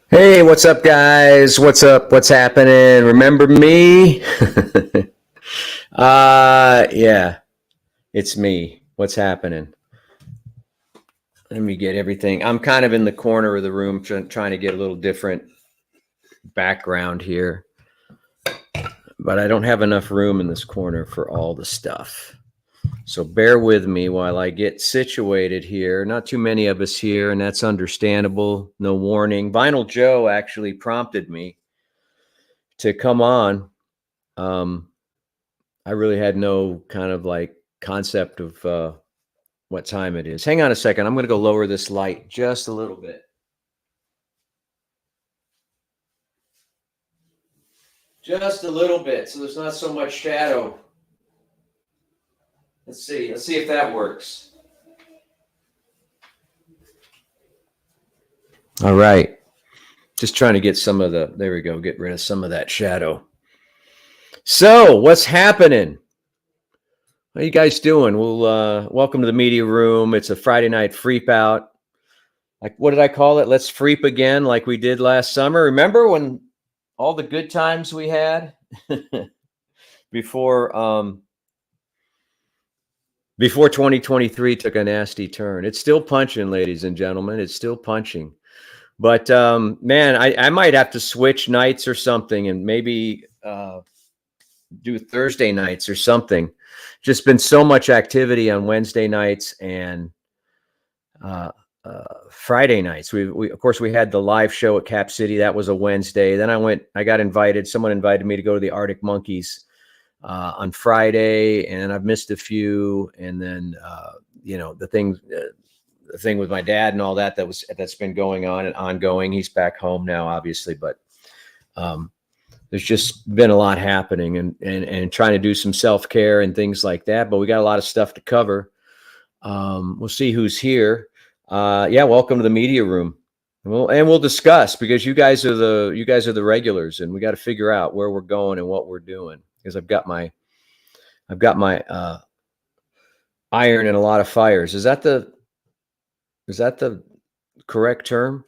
Hey, what's up, guys? What's up? What's happening? Remember me? Yeah, it's me. What's happening? Let me get everything. I'm kind of in the corner of the room trying to get a little different background here, but I don't have enough room in this corner for all the stuff. So bear with me while I get situated here. Not too many of us here, and that's understandable. No warning. Vinyl Joe actually prompted me to come on. I really had no kind of like concept of what time it is. Hang on a second. I'm going to go lower this light just a little bit. Just a little bit, so there's not so much shadow. Let's see. Let's see if that works. All right. Just trying to get some of the, there we go, get rid of some of that shadow. So what's happening? How you guys doing? Well, welcome to the media room. It's a Friday night freap out. Like, what did I call it? Let's freap again like we did last summer. Remember when all the good times we had before 2023 took a nasty turn. It's still punching, ladies and gentlemen. It's still punching. But man, I might have to switch nights or something and maybe do Thursday nights or something. Just been so much activity on Wednesday nights and Friday nights. We of course we had the live show at Cap City. That was a Wednesday. Then I got invited. Someone invited me to go to the Arctic Monkeys on Friday, and I've missed a few. And then the thing with my dad and all that's been going on and ongoing. He's back home now, obviously, but there's just been a lot happening and trying to do some self-care and things like that. But we got a lot of stuff to cover. We'll see who's here. Yeah, welcome to the media room. We'll discuss, because you guys are the regulars, and we got to figure out where we're going and what we're doing. Because I've got my iron in a lot of fires. Is that the correct term?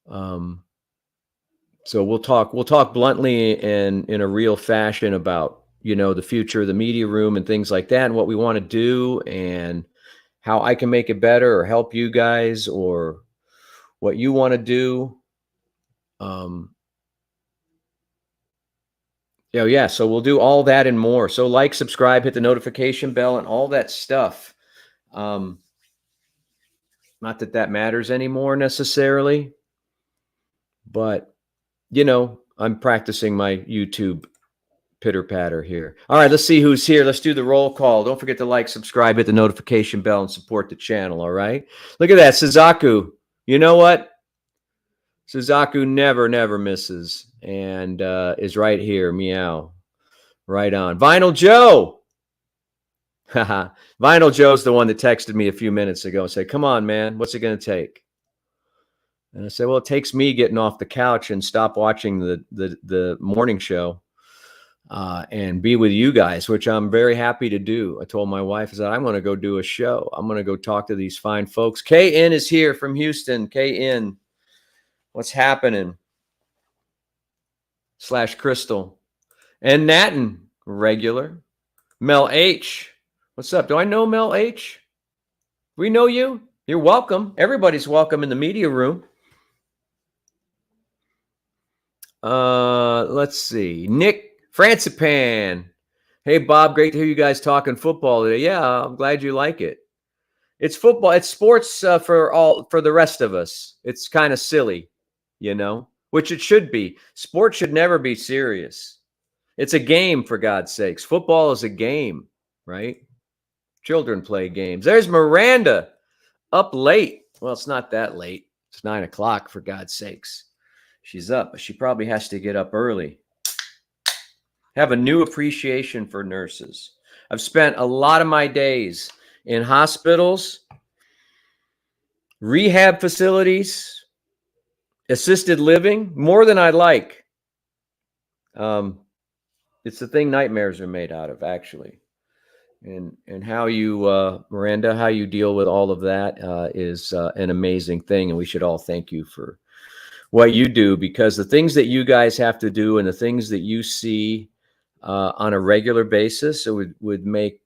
So we'll talk bluntly and in a real fashion about, the future of the media room and things like that, and what we want to do and how I can make it better or help you guys, or what you want to do. Yeah. So we'll do all that and more. So like, subscribe, hit the notification bell and all that stuff. Not that that matters anymore necessarily, but, you know, I'm practicing my YouTube pitter patter here. All right, let's see who's here. Let's do the roll call. Don't forget to like, subscribe, hit the notification bell, and support the channel. All right. Look at that, Suzaku. You know what? Suzaku never misses, and is right here. Meow. Right on. Vinyl Joe. Vinyl Joe's the one that texted me a few minutes ago and said, "Come on, man, what's it going to take?" And I said, "Well, it takes me getting off the couch and stop watching the morning show." And be with you guys, which I'm very happy to do. I told my wife, I said, I'm going to go do a show. I'm going to go talk to these fine folks. KN is here from Houston. KN, what's happening? / Crystal. And Natten, regular. Mel H, what's up? Do I know Mel H? We know you. You're welcome. Everybody's welcome in the media room. Let's see. Nick Francipan. Hey, Bob, great to hear you guys talking football today. Yeah, I'm glad you like it. It's football. It's sports for the rest of us. It's kind of silly, you know, which it should be. Sports should never be serious. It's a game, for God's sakes. Football is a game, right? Children play games. There's Miranda up late. Well, it's not that late. It's 9 o'clock, for God's sakes. She's up, but she probably has to get up early. Have a new appreciation for nurses. I've spent a lot of my days in hospitals, rehab facilities, assisted living, more than I like. It's the thing nightmares are made out of, actually. And how you, Miranda, how you deal with all of that is an amazing thing. And we should all thank you for what you do, because the things that you guys have to do and the things that you see on a regular basis, it would make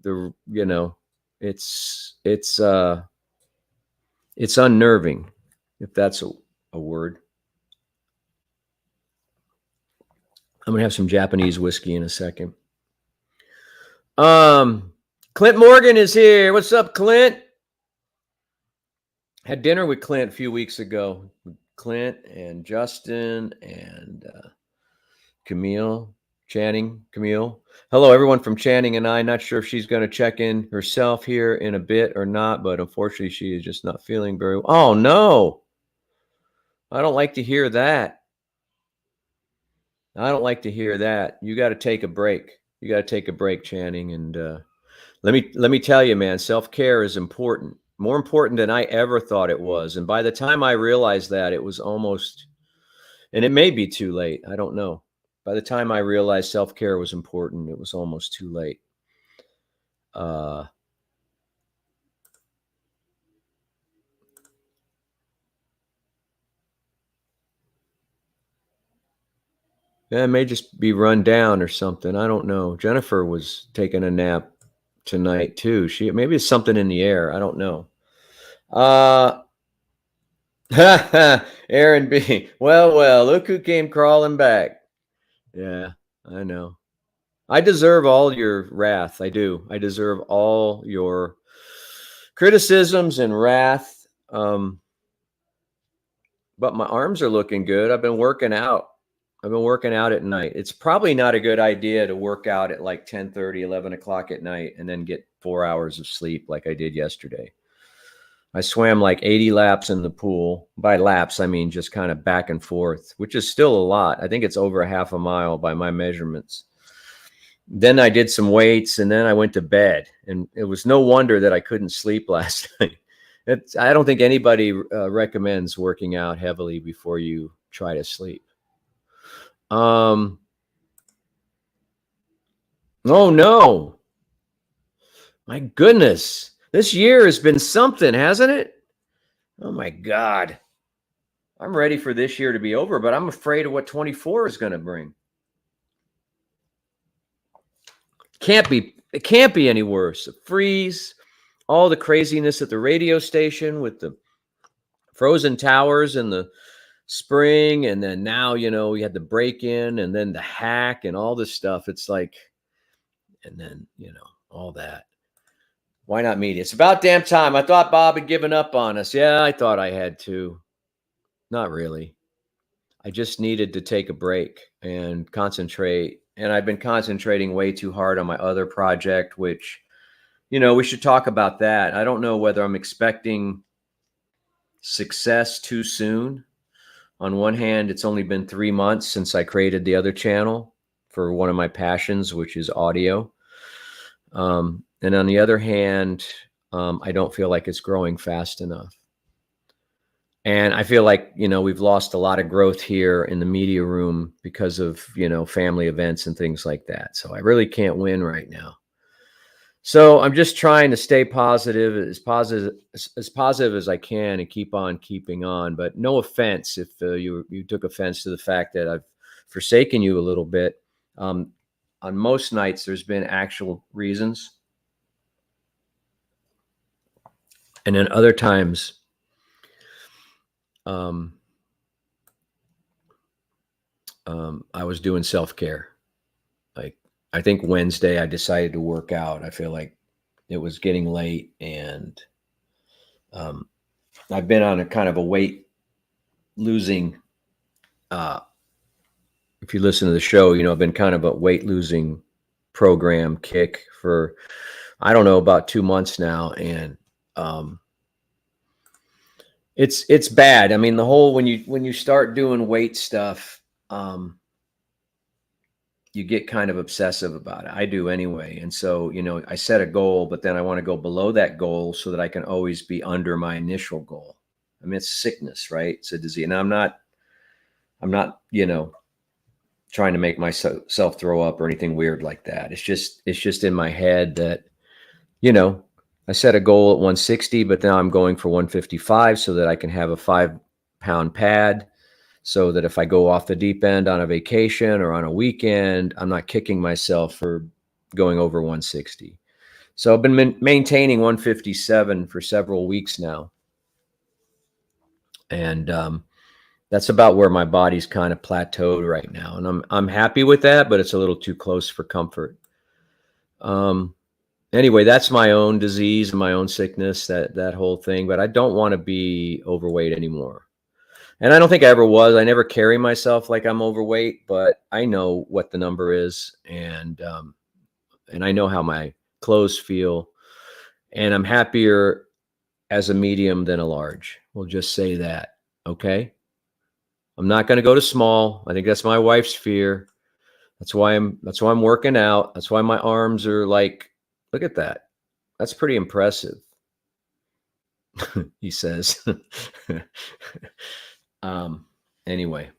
the, you know, it's unnerving, if that's a word. I'm gonna have some Japanese whiskey in a second. Clint Morgan is here. What's up, Clint? Had dinner with Clint a few weeks ago. Clint and Justin and Camille. Channing, Camille. Hello, everyone from Channing and I. Not sure if she's going to check in herself here in a bit or not, but unfortunately, she is just not feeling very well. Oh, no. I don't like to hear that. I don't like to hear that. You got to take a break. You got to take a break, Channing. And let me tell you, man, self-care is important. More important than I ever thought it was. And by the time I realized that, it was almost, and it may be too late. I don't know. By the time I realized self-care was important, it was almost too late. Yeah, it may just be run down or something. I don't know. Jennifer was taking a nap tonight too. Maybe it's something in the air. I don't know. Aaron B. Well, look who came crawling back. Yeah, I know. I deserve all your wrath. I do. I deserve all your criticisms and wrath. But my arms are looking good. I've been working out. I've been working out at night. It's probably not a good idea to work out at like 10:30, 11 o'clock at night and then get 4 hours of sleep like I did yesterday. I swam like 80 laps in the pool. By laps, I mean just kind of back and forth, which is still a lot. I think it's over a half a mile by my measurements. Then I did some weights, and then I went to bed. And it was no wonder that I couldn't sleep last night. I don't think anybody recommends working out heavily before you try to sleep. Oh, no. My goodness. This year has been something, hasn't it? Oh, my God. I'm ready for this year to be over, but I'm afraid of what 24 is going to bring. It can't be any worse. A freeze, all the craziness at the radio station with the frozen towers in the spring, and then now, you know, we had the break-in and then the hack and all this stuff. It's like, and then, you know, all that. Why not media? It's about damn time. I thought Bob had given up on us. Yeah, I thought I had too. Not really. I just needed to take a break and concentrate. And I've been concentrating way too hard on my other project, which, we should talk about that. I don't know whether I'm expecting success too soon. On one hand, it's only been 3 months since I created the other channel for one of my passions, which is audio. And on the other hand, I don't feel like it's growing fast enough. And I feel like, we've lost a lot of growth here in the media room because of, family events and things like that. So I really can't win right now. So I'm just trying to stay as positive as I can and keep on keeping on. But no offense if you took offense to the fact that I've forsaken you a little bit. On most nights, there's been actual reasons. And then other times, I was doing self-care. Like, I think Wednesday I decided to work out. I feel like it was getting late, and I've been on a kind of a weight losing, if you listen to the show, I've been kind of a weight losing program kick for, I don't know, about 2 months now. And it's bad. I mean, the whole, when you start doing weight stuff, you get kind of obsessive about it. I do anyway. And so, I set a goal, but then I want to go below that goal so that I can always be under my initial goal. I mean, it's sickness, right? It's a disease. And I'm not, trying to make myself throw up or anything weird like that. It's just in my head that, I set a goal at 160, but now I'm going for 155 so that I can have a 5-pound pad, so that if I go off the deep end on a vacation or on a weekend, I'm not kicking myself for going over 160. So I've been maintaining 157 for several weeks now. And that's about where my body's kind of plateaued right now. And I'm happy with that, but it's a little too close for comfort. Anyway, that's my own disease and my own sickness, that whole thing. But I don't want to be overweight anymore. And I don't think I ever was. I never carry myself like I'm overweight, but I know what the number is, and I know how my clothes feel, and I'm happier as a medium than a large. We'll just say that, okay? I'm not going to go to small. I think that's my wife's fear. That's why I'm working out. That's why my arms are like, look at that. That's pretty impressive. He says. Anyway.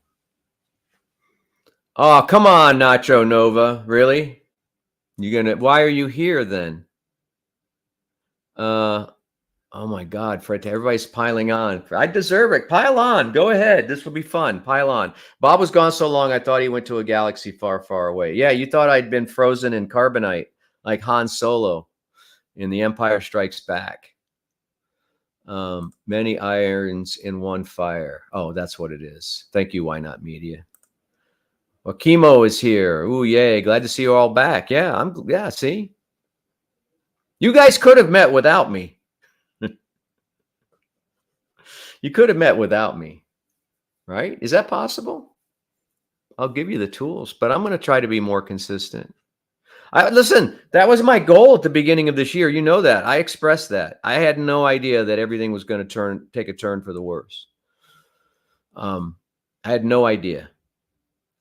Oh, come on, Nacho Nova. Really? Why are you here then? Oh my God, Fred, everybody's piling on. I deserve it. Pile on. Go ahead. This will be fun. Pile on. Bob was gone so long, I thought he went to a galaxy far, far away. Yeah, you thought I'd been frozen in carbonite like Han Solo in The Empire Strikes Back. Many irons in one fire. Oh, that's what it is. Thank you, Why Not Media. Well, Chemo is here. Ooh, yay. Glad to see you all back. Yeah, see? You guys could have met without me. You could have met without me, right? Is that possible? I'll give you the tools, but I'm going to try to be more consistent. Listen, that was my goal at the beginning of this year. You know that. I expressed that. I had no idea that everything was going to take a turn for the worse. I had no idea.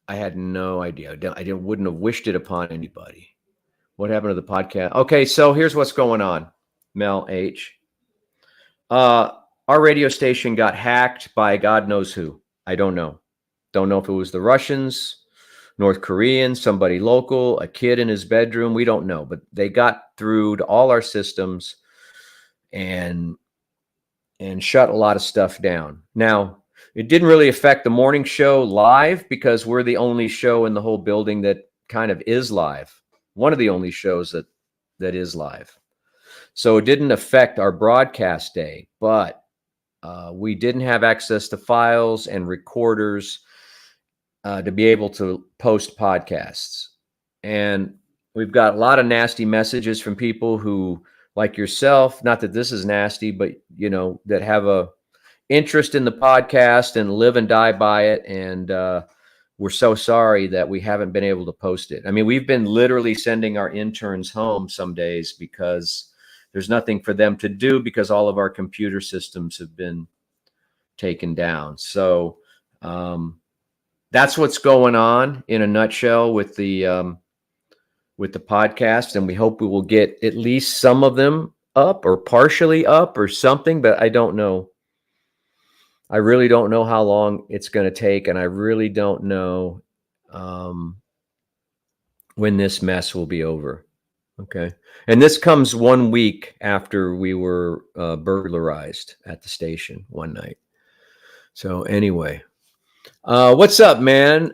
I wouldn't have wished it upon anybody. What happened to the podcast? Okay, so here's what's going on, Mel H. Our radio station got hacked by God knows who. I don't know. Don't know if it was the Russians, North Koreans, somebody local, a kid in his bedroom. We don't know, but they got through to all our systems and shut a lot of stuff down. Now, it didn't really affect the morning show live because we're the only show in the whole building that kind of is live. One of the only shows that is live. So it didn't affect our broadcast day, but we didn't have access to files and recorders to be able to post podcasts. And we've got a lot of nasty messages from people who like yourself, not that this is nasty, but that have a interest in the podcast and live and die by it. And we're so sorry that we haven't been able to post it. I mean, we've been literally sending our interns home some days because there's nothing for them to do because all of our computer systems have been taken down. So that's what's going on in a nutshell with the podcast. And we hope we will get at least some of them up or partially up or something, but I don't know. I really don't know how long it's going to take. And I really don't know when this mess will be over. Okay. And this comes 1 week after we were burglarized at the station one night. So anyway, what's up, man?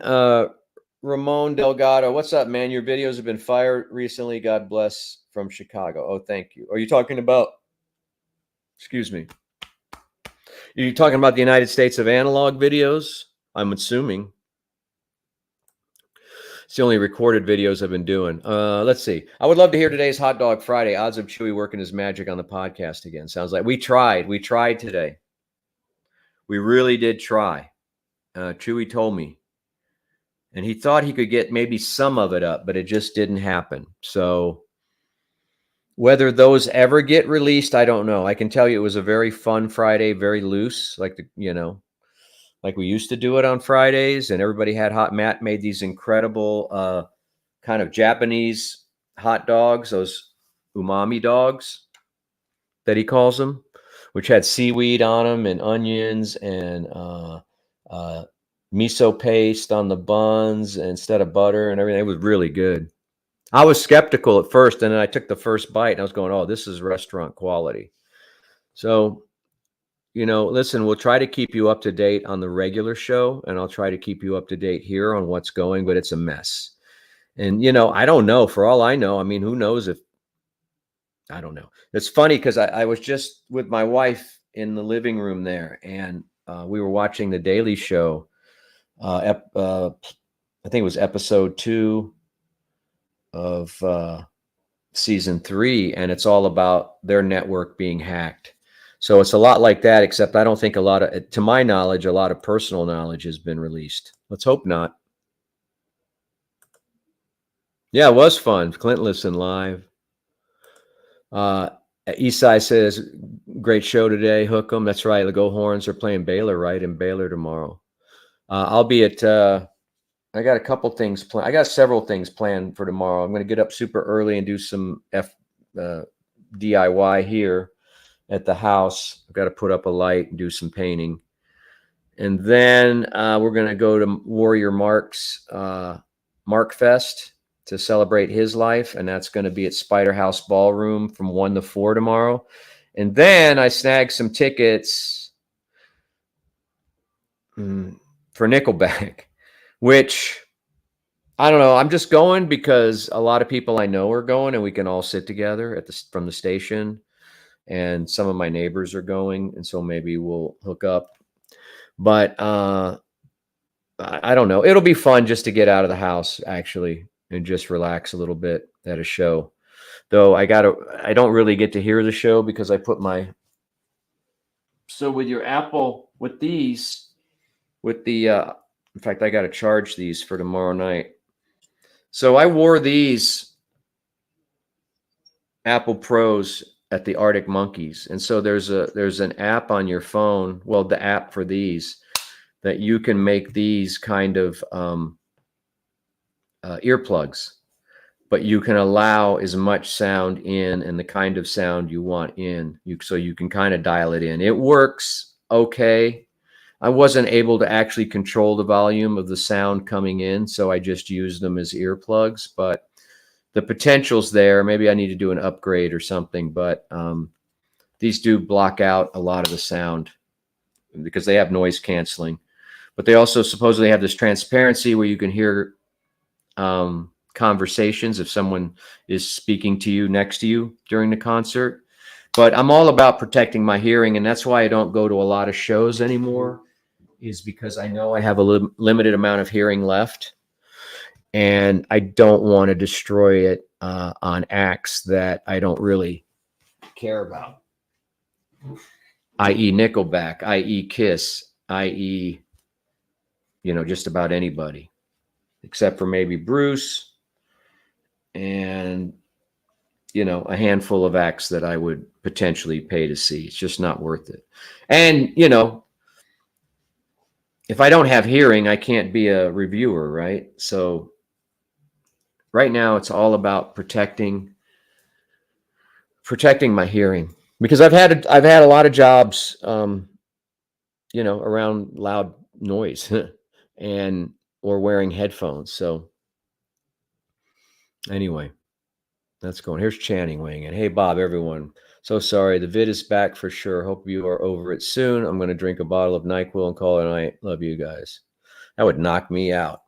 Ramon Delgado, what's up, man? Your videos have been fired recently. God bless, from Chicago. Oh, thank you. Are you talking about, excuse me, are you talking about the United States of Analog videos? I'm assuming. It's the only recorded videos I've been doing. Let's see. I would love to hear today's Hot Dog Friday. Odds of Chewy working his magic on the podcast again. Sounds like we tried. We tried today. We really did try. Chewy told me. And he thought he could get maybe some of it up, but it just didn't happen. So whether those ever get released, I don't know. I can tell you it was a very fun Friday, very loose, like like we used to do it on Fridays, and everybody had Matt made these incredible kind of Japanese hot dogs, those umami dogs that he calls them, which had seaweed on them and onions and miso paste on the buns instead of butter and everything. It was really good. I was skeptical at first, and then I took the first bite and I was going, oh, this is restaurant quality. So, listen, we'll try to keep you up to date on the regular show, and I'll try to keep you up to date here on what's going, but it's a mess. And, I don't know. For all I know, I mean, who knows I don't know. It's funny because I was just with my wife in the living room there, and we were watching The Daily Show. I think it was episode 2 of season 3, and it's all about their network being hacked. So it's a lot like that, except I don't think to my knowledge, a lot of personal knowledge has been released. Let's hope not. Yeah, it was fun. Clint listened live. Eastside says, great show today. Hook 'em. That's right. The Go Horns are playing Baylor, right? In Baylor tomorrow. I'll be at, I got a couple things planned. I got several things planned for tomorrow. I'm going to get up super early and do some DIY here at the house. I've got to put up a light and do some painting. And then we're going to go to Warrior Mark's Mark Fest to celebrate his life. And that's going to be at Spider House Ballroom from 1 to 4 tomorrow. And then I snagged some tickets for Nickelback, which I don't know. I'm just going because a lot of people I know are going, and we can all sit together from the station. And some of my neighbors are going, and so maybe we'll hook up. But I don't know. It'll be fun just to get out of the house, actually, and just relax a little bit at a show. Though I don't really get to hear the show because I put so with your Apple, with these, in fact, I got to charge these for tomorrow night. So I wore these Apple Pros at the Arctic Monkeys. And so there's an app on your phone. Well, the app for these that you can make these kind of earplugs, but you can allow as much sound in and the kind of sound you want in. So you can kind of dial it in. It works okay. I wasn't able to actually control the volume of the sound coming in, so I just used them as earplugs. But the potential's there. Maybe I need to do an upgrade or something. But these do block out a lot of the sound because they have noise canceling. But they also supposedly have this transparency where you can hear conversations if someone is speaking to you next to you during the concert. But I'm all about protecting my hearing, and that's why I don't go to a lot of shows anymore, is because I know I have a limited amount of hearing left, and I don't want to destroy it on acts that I don't really care about, i.e. Nickelback, i.e. Kiss, i.e. Just about anybody, except for maybe Bruce and, a handful of acts that I would potentially pay to see. It's just not worth it. And, if I don't have hearing, I can't be a reviewer, right? So right now it's all about protecting my hearing, because I've had a lot of jobs, around loud noise and or wearing headphones. So anyway, that's going. Here's Channing weighing in. Hey, Bob, everyone. So sorry. The vid is back for sure. Hope you are over it soon. I'm going to drink a bottle of NyQuil and call it a night. Love you guys. That would knock me out.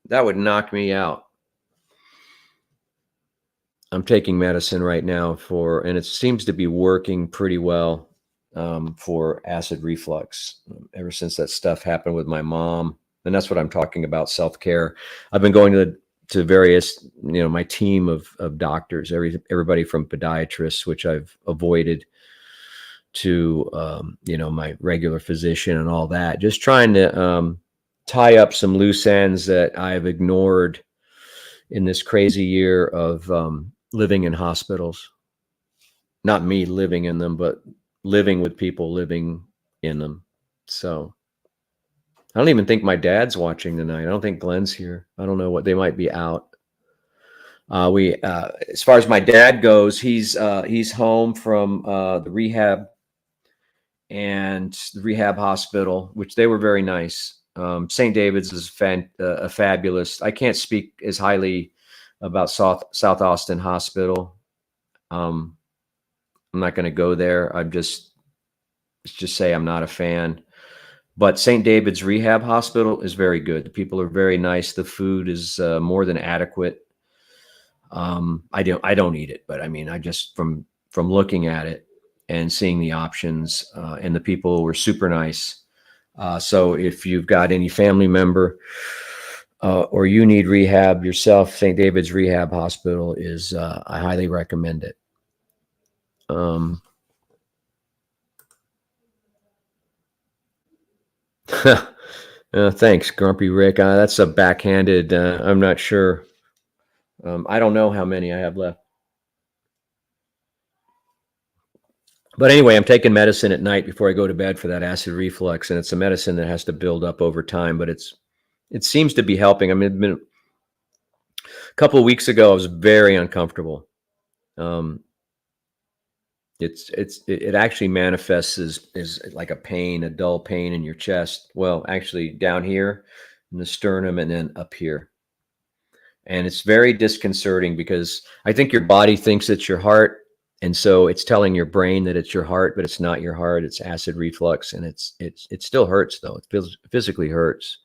That would knock me out. I'm taking medicine right now and it seems to be working pretty well for acid reflux ever since that stuff happened with my mom. And that's what I'm talking about, self-care. I've been going to various, my team of doctors, everybody from podiatrists, which I've avoided, to, my regular physician and all that, just trying to tie up some loose ends that I've ignored in this crazy year of living in hospitals. Not me living in them, but living with people living in them. So I don't even think my dad's watching tonight. I don't think Glenn's here. I don't know what they might be out. As far as my dad goes, he's home from the rehab and the rehab hospital, which they were very nice. St. David's is a fabulous. I can't speak as highly about South Austin Hospital. I'm not going to go there. Let's just say I'm not a fan. But St. David's Rehab Hospital is very good. The people are very nice. The food is more than adequate. I don't eat it, but I mean, I just from looking at it and seeing the options, and the people were super nice. So if you've got any family member or you need rehab yourself, St. David's Rehab Hospital is, I highly recommend it. Thanks, Grumpy Rick. That's a backhanded, I'm not sure. I don't know how many I have left. But anyway, I'm taking medicine at night before I go to bed for that acid reflux, and it's a medicine that has to build up over time, but it seems to be helping. I mean, a couple of weeks ago, I was very uncomfortable. It actually manifests as like a pain, a dull pain in your chest. Well, actually down here in the sternum and then up here. And it's very disconcerting because I think your body thinks it's your heart. And so it's telling your brain that it's your heart, but it's not your heart. It's acid reflux. And it still hurts though. It physically hurts.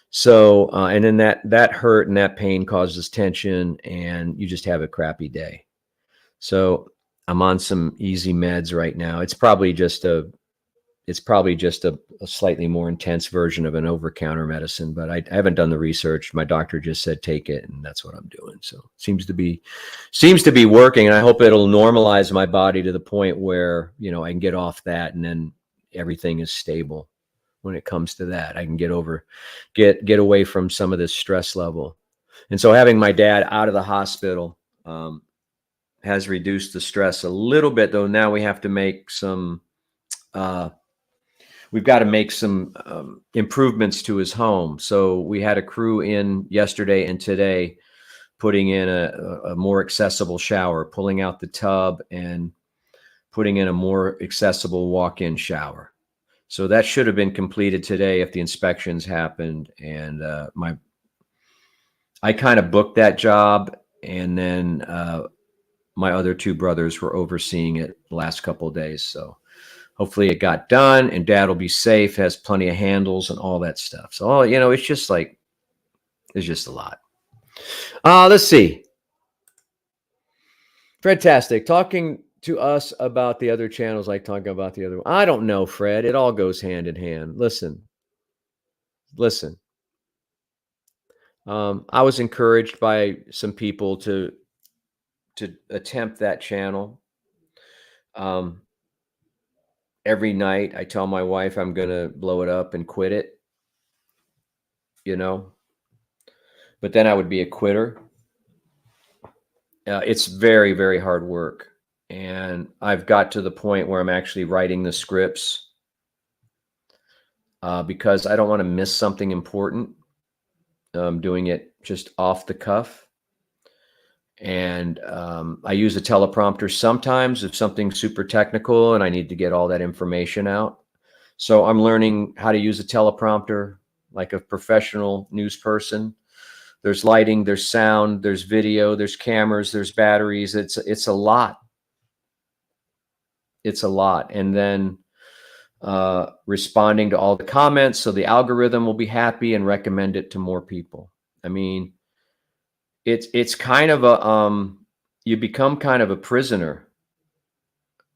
So, and then that hurt and that pain causes tension and you just have a crappy day. So I'm on some easy meds right now. It's probably just a slightly more intense version of an over-counter medicine, but I haven't done the research. My doctor just said take it, and that's what I'm doing. So it seems to be working, and I hope it'll normalize my body to the point where I can get off that, and then everything is stable when it comes to that. I can get away from some of this stress level, and so having my dad out of the hospital has reduced the stress a little bit. Though now we have to make some. We've got to make some improvements to his home. So we had a crew in yesterday and today putting in a more accessible shower, pulling out the tub and putting in a more accessible walk-in shower. So that should have been completed today if the inspections happened. And I kind of booked that job, and then my other two brothers were overseeing it the last couple of days. So hopefully it got done and dad will be safe, has plenty of handles and all that stuff. So, it's just a lot. Let's see. Fantastic. Talking to us about the other channels, like talking about the other one. I don't know, Fred. It all goes hand in hand. Listen. I was encouraged by some people to attempt that channel. Um, every night I tell my wife I'm gonna blow it up and quit it, you know, but then I would be a quitter. It's very, very hard work. And I've got to the point where I'm actually writing the scripts because I don't want to miss something important. I'm doing it just off the cuff. And I use a teleprompter sometimes if something's super technical and I need to get all that information out. So I'm learning how to use a teleprompter like a professional news person. There's lighting, there's sound, there's video, there's cameras, there's batteries. It's a lot. It's a lot. And then responding to all the comments so the algorithm will be happy and recommend it to more people. I mean, it's kind of a you become kind of a prisoner.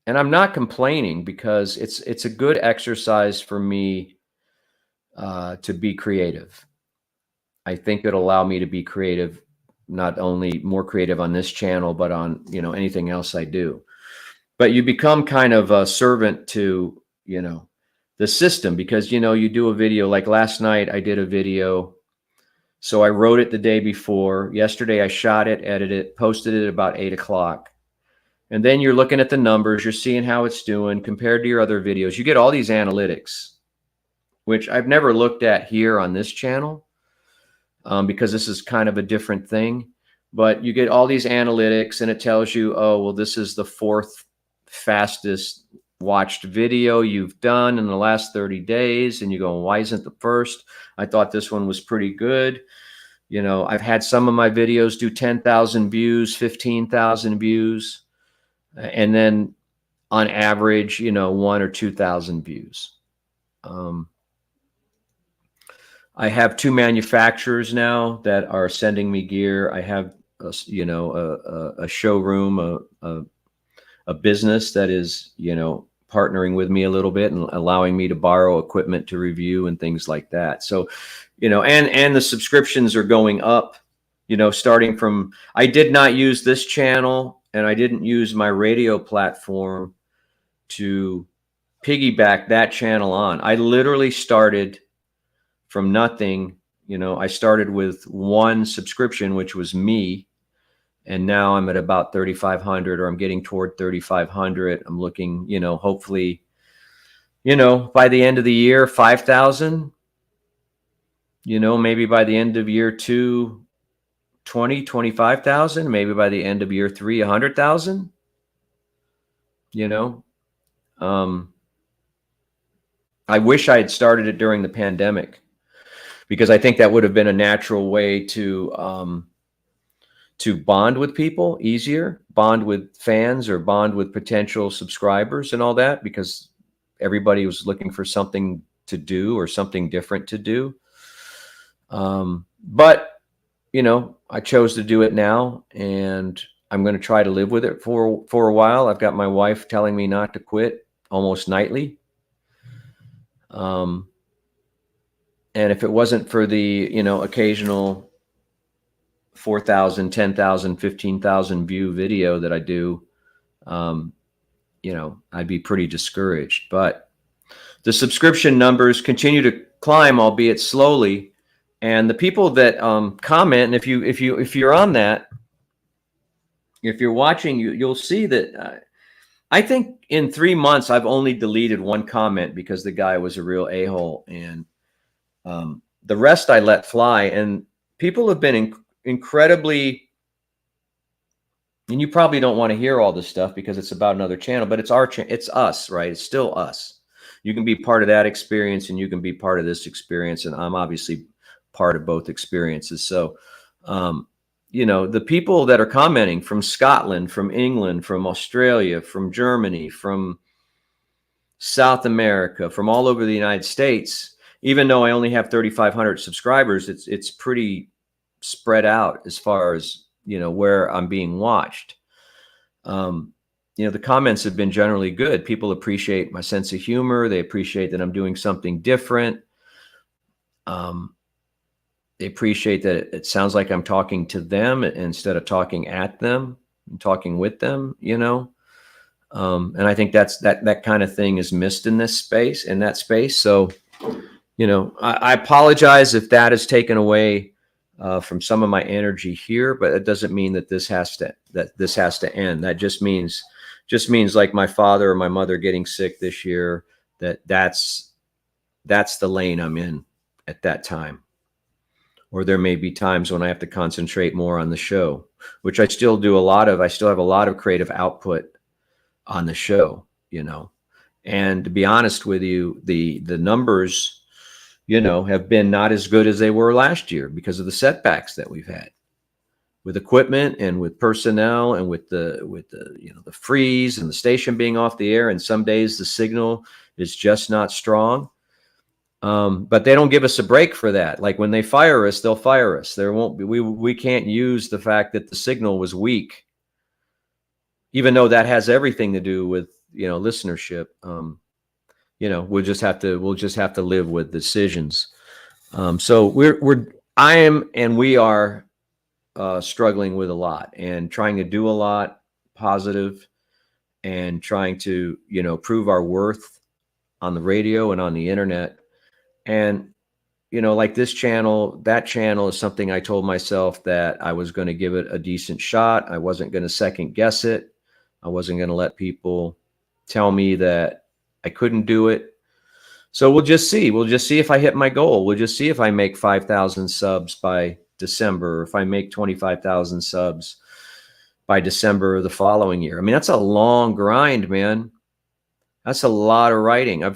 And I'm not complaining because it's a good exercise for me to be creative. I think it'll allow me to be creative, not only more creative on this channel, but on, you know, anything else I do. But you become kind of a servant to, you know, the system because, you know, you do a video like last night, I did a video. So I wrote it the day before. Yesterday, I shot it, edited it, posted it about 8 o'clock. And then you're looking at the numbers, you're seeing how it's doing compared to your other videos. You get all these analytics, which I've never looked at here on this channel because this is kind of a different thing. But you get all these analytics and it tells you, oh, well, this is the 4th fastest watched video you've done in the last 30 days. And you go, why isn't the first? I thought this one was pretty good. You know, I've had some of my videos do 10,000 views, 15,000 views. And then on average, you know, 1 or 2,000 views. I have 2 manufacturers now that are sending me gear. I have, you know, a showroom, a business that is, you know, partnering with me a little bit and allowing me to borrow equipment to review and things like that. So, you know, and the subscriptions are going up, you know, starting from, I did not use this channel and I didn't use my radio platform to piggyback that channel on. I literally started from nothing. You know, I started with 1 subscription, which was me. And now I'm at about 3,500 or I'm getting toward 3,500. I'm looking, you know, hopefully, you know, by the end of the year, 5,000, you know, maybe by the end of year 2, 20, 25,000, maybe by the end of year 3, 100,000, you know. I wish I had started it during the pandemic because I think that would have been a natural way to bond with people easier, bond with fans or bond with potential subscribers and all that, because everybody was looking for something to do or something different to do. But, you know, I chose to do it now and I'm going to try to live with it for a while. I've got my wife telling me not to quit almost nightly. And if it wasn't for the, you know, occasional 4,000, 10,000, 15,000 view video that I do, you know, I'd be pretty discouraged. But the subscription numbers continue to climb, albeit slowly. And the people that comment, and if you're on that, if you're watching, you'll see that I think in 3 months I've only deleted 1 comment because the guy was a real a-hole, and the rest I let fly. And people have been incredibly, and you probably don't want to hear all this stuff because it's about another channel, but it's our it's us, right? It's still us. You can be part of that experience and you can be part of this experience. And I'm obviously part of both experiences. So, you know, the people that are commenting from Scotland, from England, from Australia, from Germany, from South America, from all over the United States, even though I only have 3,500 subscribers, it's pretty spread out as far as, you know, where I'm being watched. You know, the comments have been generally good. People appreciate my sense of humor. They appreciate that I'm doing something different. They appreciate that it sounds like I'm talking to them instead of talking at them and talking with them, you know. And I think that kind of thing is missed in this space, in that space. So, I apologize if that has taken away from some of my energy here, but it doesn't mean that this has to end. That just means like my father or my mother getting sick this year, that's the lane I'm in at that time. Or there may be times when I have to concentrate more on the show, which I still do a lot of. I still have a lot of creative output on the show, and to be honest with you, the numbers, have been not as good as they were last year because of the setbacks that we've had with equipment and with personnel and with the the freeze and the station being off the air. And some days the signal is just not strong. But they don't give us a break for that. Like when they fire us, they'll fire us. There won't be, we can't use the fact that the signal was weak, even though that has everything to do with, listenership. We'll just have to live with decisions. So we are struggling with a lot and trying to do a lot positive and trying to, prove our worth on the radio and on the internet. And, like this channel, that channel is something I told myself that I was going to give it a decent shot. I wasn't going to second guess it. I wasn't going to let people tell me that I couldn't do it. So we'll just see. We'll just see if I hit my goal. We'll just see if I make 5,000 subs by December, or if I make 25,000 subs by December of the following year. I mean, that's a long grind, man. That's a lot of writing. I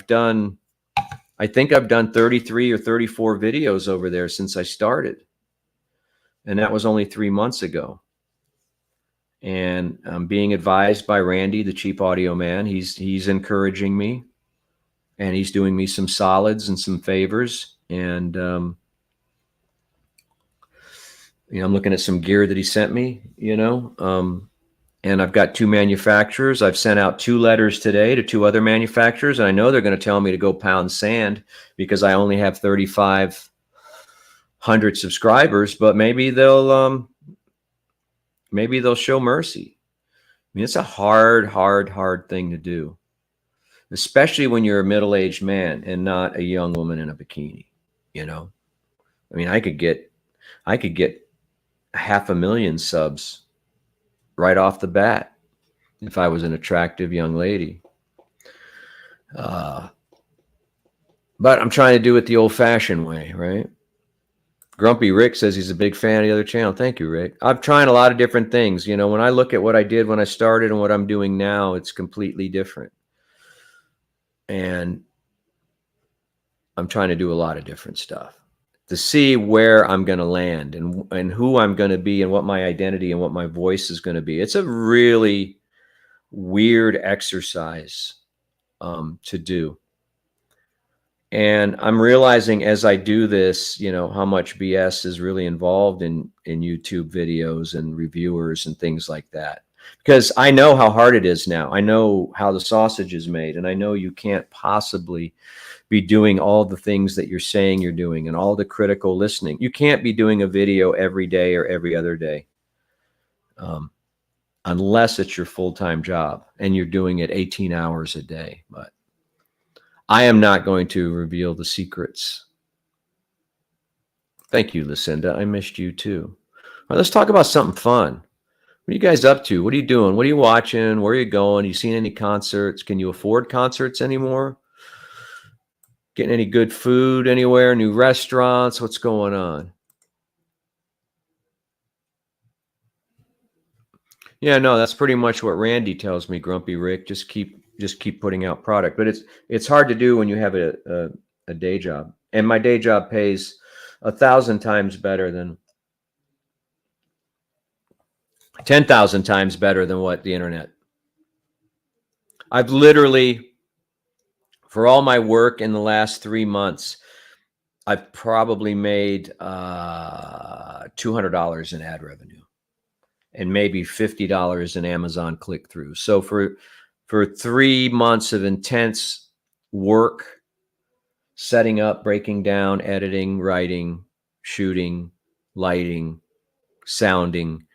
think I've done 33 or 34 videos over there since I started. And that was only 3 months ago. And I'm being advised by Randy, the cheap audio man. He's encouraging me, and he's doing me some solids and some favors. And, I'm looking at some gear that he sent me, and I've got 2 manufacturers. I've sent out 2 letters today to 2 other manufacturers. And I know they're going to tell me to go pound sand because I only have 3,500 subscribers, but maybe they'll show mercy. I mean, it's a hard thing to do, especially when you're a middle-aged man and not a young woman in a bikini. I mean, I could get 500,000 subs right off the bat if I was an attractive young lady. But I'm trying to do it the old-fashioned way, right? Grumpy Rick says he's a big fan of the other channel. Thank you, Rick. I'm trying a lot of different things. When I look at what I did when I started and what I'm doing now, it's completely different. And I'm trying to do a lot of different stuff to see where I'm going to land and who I'm going to be and what my identity and what my voice is going to be. It's a really weird exercise to do. And I'm realizing as I do this, how much BS is really involved in YouTube videos and reviewers and things like that. Because I know how hard it is now. I know how the sausage is made, and I know you can't possibly be doing all the things that you're saying you're doing and all the critical listening. You can't be doing a video every day or every other day unless it's your full-time job and you're doing it 18 hours a day. But I am not going to reveal the secrets. Thank you, Lucinda. I missed you too. All right, let's talk about something fun. What are you guys up to? What are you doing? What are you watching? Where are you going? You seen any concerts? Can you afford concerts anymore? Getting any good food anywhere? New restaurants? What's going on? Yeah, no, that's pretty much what Randy tells me, Grumpy Rick. Just keep putting out product. But it's hard to do when you have a day job. And my day job pays 1,000 times better than 10,000 times better than what the internet. I've literally, for all my work in the last 3 months, I've probably made $200 in ad revenue and maybe $50 in Amazon click-through. So for 3 months of intense work, setting up, breaking down, editing, writing, shooting, lighting, sounding,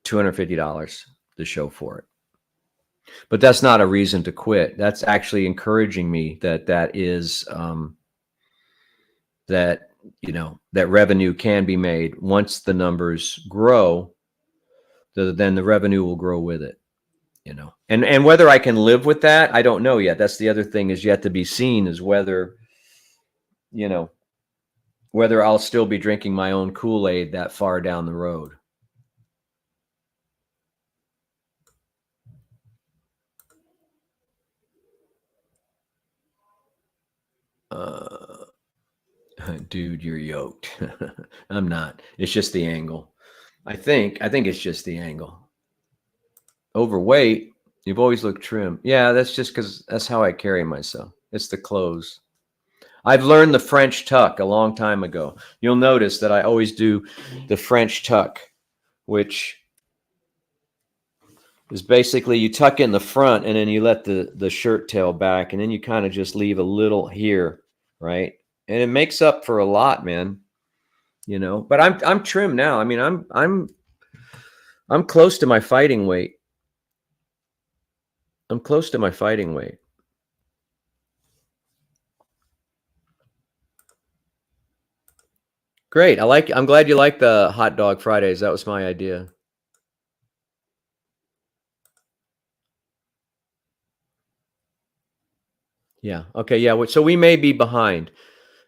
$250 the show for it. But that's not a reason to quit. That's actually encouraging me that is that, you know, that revenue can be made. Once the numbers grow, then the revenue will grow with it, you know. And whether I can live with that, I don't know yet. That's the other thing, is yet to be seen, is whether, you know, whether I'll still be drinking my own Kool-Aid that far down the road. Dude, you're yoked. I'm not. It's just the angle. I think it's just the angle. Overweight. You've always looked trim. Yeah, that's just because that's how I carry myself. It's the clothes. I've learned the French tuck a long time ago. You'll notice that I always do the French tuck, which is basically you tuck in the front and then you let the shirt tail back, and then you kind of just leave a little here, right? And it makes up for a lot, man. You know, but I'm trim now. I mean, I'm close to my fighting weight. I'm close to my fighting weight. Great. I'm glad you like the hot dog Fridays. That was my idea. Yeah. Okay. Yeah. So we may be behind.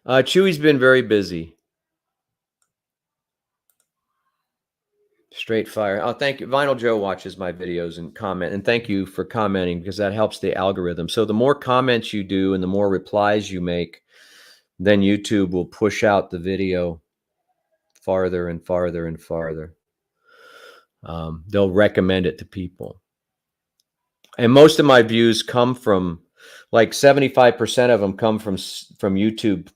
Chewy's been very busy. Straight fire. Oh, thank you. Vinyl Joe watches my videos and comment. And thank you for commenting, because that helps the algorithm. So the more comments you do and the more replies you make, then YouTube will push out the video farther and farther and farther. They'll recommend it to people. And most of my views come from, like 75% of them come from YouTube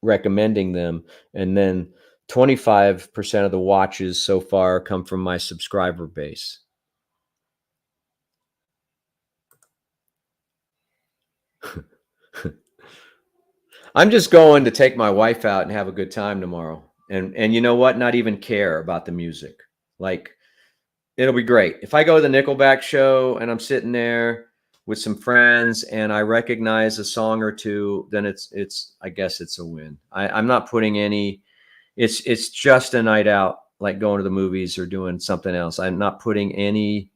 recommending them. And then 25% of the watches so far come from my subscriber base. I'm just going to take my wife out and have a good time tomorrow. And you know what? Not even care about the music. Like, it'll be great. If I go to the Nickelback show and I'm sitting there with some friends and I recognize a song or two, then it's I guess it's a win. I'm not putting any, it's just a night out, like going to the movies or doing something else. I'm not putting any,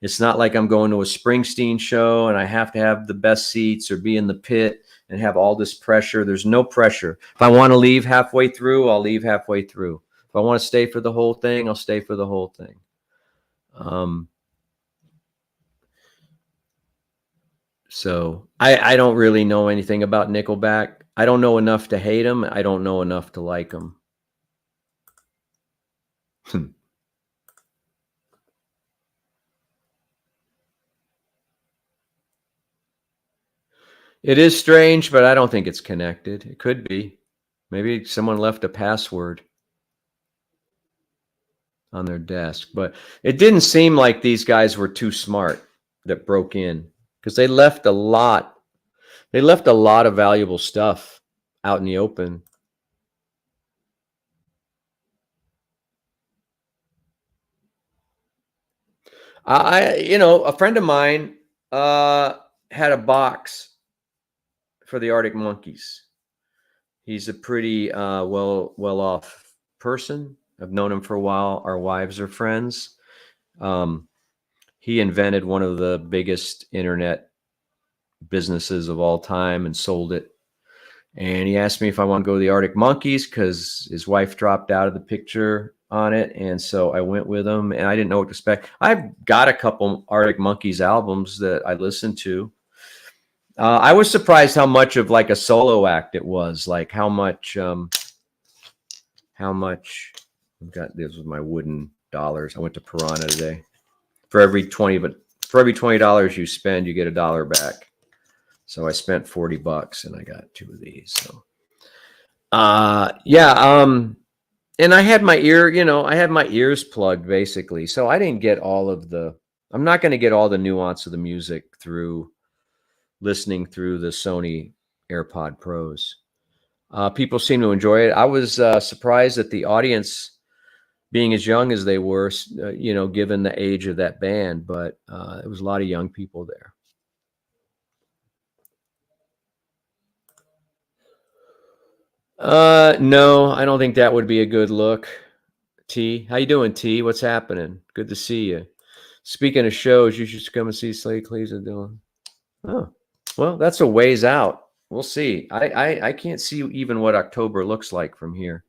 it's not like I'm going to a Springsteen show and I have to have the best seats or be in the pit and have all this pressure. There's no pressure. If I want to leave halfway through, I'll leave halfway through. If I want to stay for the whole thing, I'll stay for the whole thing. So I don't really know anything about Nickelback. I don't know enough to hate them. I don't know enough to like them. It is strange, but I don't think it's connected. It could be. Maybe someone left a password on their desk, but it didn't seem like these guys were too smart that broke in, because they left a lot. They left a lot of valuable stuff out in the open. A friend of mine had a box for the Arctic Monkeys. He's a pretty well off person. I've known him for a while. Our wives are friends. He invented one of the biggest internet businesses of all time and sold it. And he asked me if I want to go to the Arctic Monkeys because his wife dropped out of the picture on it. And so I went with him, and I didn't know what to expect. I've got a couple Arctic Monkeys albums that I listened to. I was surprised how much of like a solo act it was. Like how much I've got this with my wooden dollars. I went to Piranha today. For every $20 you spend, you get $1 back. So I spent $40 and I got 2 of these. So and I had my ears plugged basically. So I didn't get I'm not going to get all the nuance of the music through listening through the Sony AirPod Pros. People seem to enjoy it. I was surprised that the audience being as young as they were, given the age of that band, but it was a lot of young people there. No, I don't think that would be a good look. T, how you doing, T? What's happening? Good to see you. Speaking of shows, you should come and see Slade Cleveland doing. Oh, well, that's a ways out. We'll see. I can't see even what October looks like from here.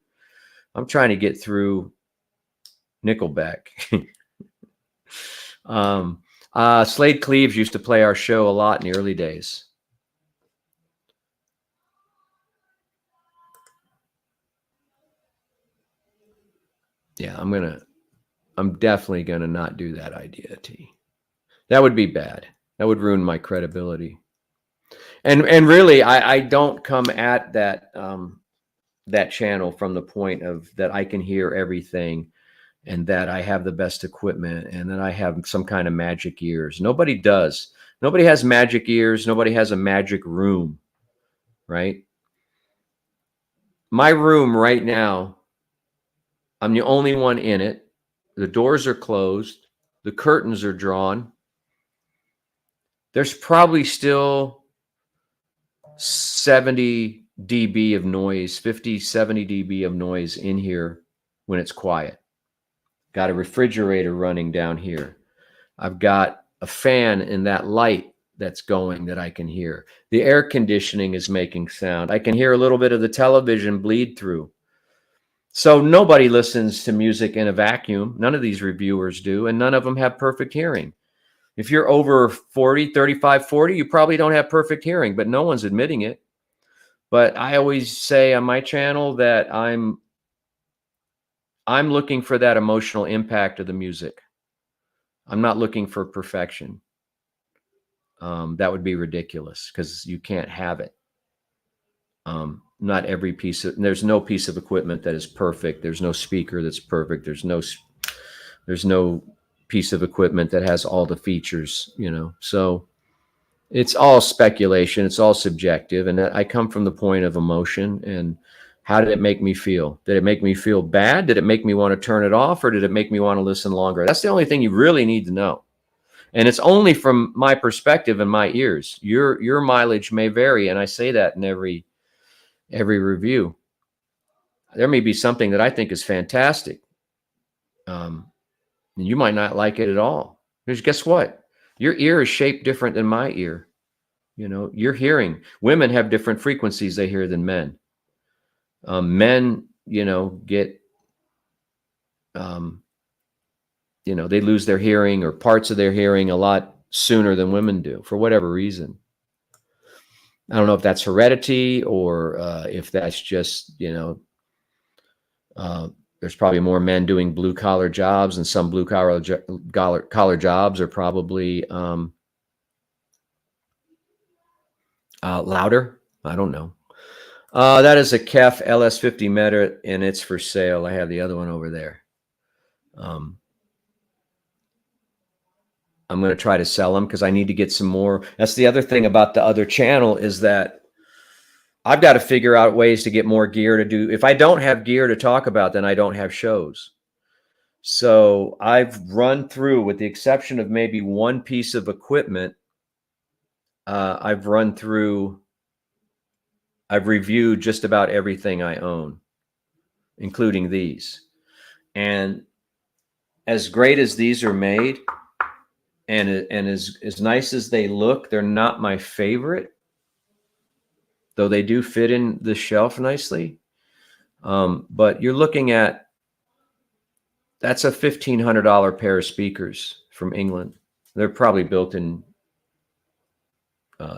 I'm trying to get through Nickelback. Slade Cleaves used to play our show a lot in the early days. Yeah, I'm definitely gonna not do that idea, T. That would be bad. That would ruin my credibility. And really, I don't come at that that channel from the point of that I can hear everything and that I have the best equipment and that I have some kind of magic ears. Nobody does. Nobody has magic ears. Nobody has a magic room, right? My room right now, I'm the only one in it. The doors are closed. The curtains are drawn. There's probably still 70 dB of noise, 50, 70 dB of noise in here when it's quiet. Got a refrigerator running down here. I've got a fan in that light that's going that I can hear. The air conditioning is making sound. I can hear a little bit of the television bleed through. So nobody listens to music in a vacuum. None of these reviewers do, and none of them have perfect hearing. If you're over 40, 35, 40, you probably don't have perfect hearing, but no one's admitting it. But I always say on my channel that I'm looking for that emotional impact of the music. I'm not looking for perfection. That would be ridiculous because you can't have it. Not every there's no piece of equipment that is perfect. There's no speaker that's perfect. There's no piece of equipment that has all the features, So it's all speculation. It's all subjective. And I come from the point of emotion and how did it make me feel? Did it make me feel bad? Did it make me want to turn it off or did it make me want to listen longer? That's the only thing you really need to know. And it's only from my perspective and my ears. Your mileage may vary. And I say that in every review. There may be something that I think is fantastic. And you might not like it at all. Because guess what? Your ear is shaped different than my ear. Your hearing. Women have different frequencies they hear than men. Men, get, they lose their hearing or parts of their hearing a lot sooner than women do for whatever reason. I don't know if that's heredity or if that's just, there's probably more men doing blue collar jobs, and some blue collar jobs are probably louder. I don't know. That is a KEF LS50 Meta, and it's for sale. I have the other one over there. I'm going to try to sell them because I need to get some more. That's the other thing about the other channel is that I've got to figure out ways to get more gear to do. If I don't have gear to talk about, then I don't have shows. So I've run through, with the exception of maybe one piece of equipment, I've reviewed just about everything I own, including these. And as great as these are made, and as nice as they look, they're not my favorite, though they do fit in the shelf nicely. But you're looking at, that's a $1,500 pair of speakers from England. They're probably built in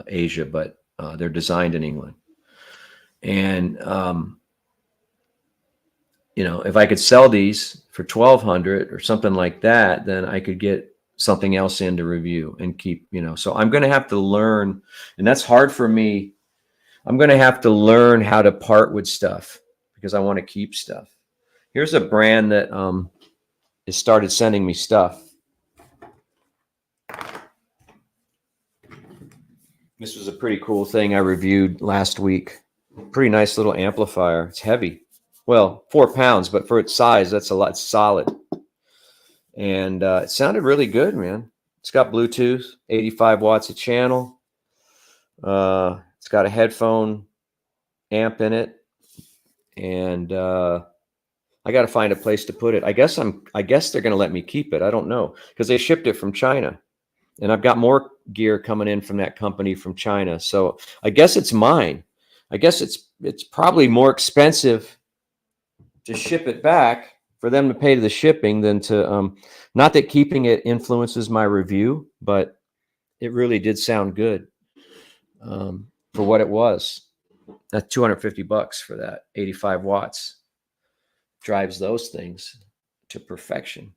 Asia, but they're designed in England. And if I could sell these for $1,200 or something like that, then I could get something else in to review and keep, so I'm going to have to learn, and that's hard for me. I'm going to have to learn how to part with stuff because I want to keep stuff. Here's a brand that has started sending me stuff. This was a pretty cool thing I reviewed last week. Pretty nice little amplifier. It's heavy. Well, 4 pounds, but for its size, that's a lot. It's solid. And it sounded really good, man. It's got Bluetooth, 85 watts a channel. It's got a headphone amp in it, and I got to find a place to put it. I guess they're going to let me keep it. I don't know, because they shipped it from China, and I've got more gear coming in from that company from China. So I guess it's mine. I guess it's probably more expensive to ship it back for them to pay the shipping than to not that keeping it influences my review, but it really did sound good for what it was. That's $250 for that. 85 watts drives those things to perfection,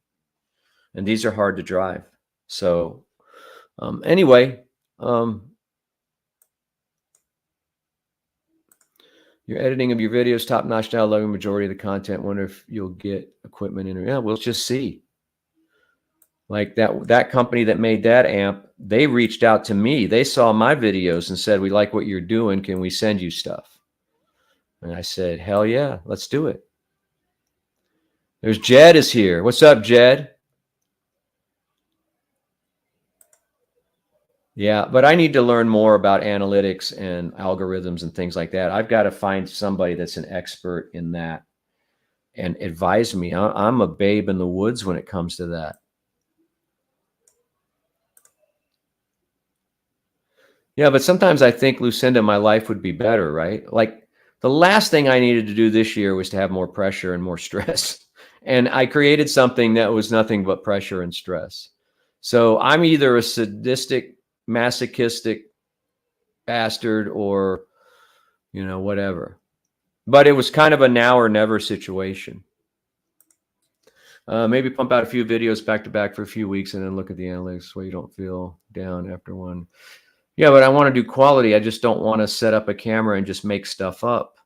and these are hard to drive. So anyway, your editing of your videos top notch now. Loving majority of the content. Wonder if you'll get equipment in. Yeah, we'll just see. Like that company that made that amp, they reached out to me. They saw my videos and said, "We like what you're doing. Can we send you stuff?" And I said, "Hell yeah, let's do it." There's Jed is here. What's up, Jed? Yeah, but I need to learn more about analytics and algorithms and things like that. I've got to find somebody that's an expert in that and advise me. I'm a babe in the woods when it comes to that. Yeah, but sometimes I think, Lucinda, my life would be better, right? Like the last thing I needed to do this year was to have more pressure and more stress. And I created something that was nothing but pressure and stress. So I'm either a sadistic, masochistic bastard or, whatever. But it was kind of a now or never situation. Maybe pump out a few videos back to back for a few weeks and then look at the analytics so you don't feel down after one. Yeah, but I want to do quality. I just don't want to set up a camera and just make stuff up.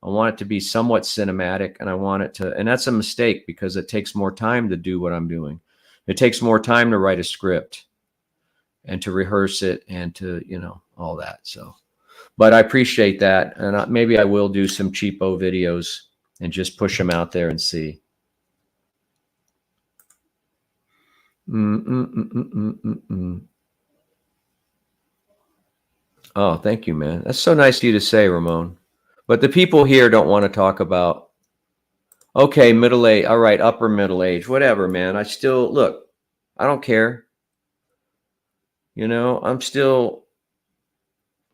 I want it to be somewhat cinematic, and I want it to, and that's a mistake because it takes more time to do what I'm doing. It takes more time to write a script and to rehearse it and to, all that. So, but I appreciate that. And maybe I will do some cheapo videos and just push them out there and see. Oh, thank you, man. That's so nice of you to say, Ramon. But the people here don't want to talk about, okay, middle age. All right, upper middle age, whatever, man. I still, look, I don't care. I'm still,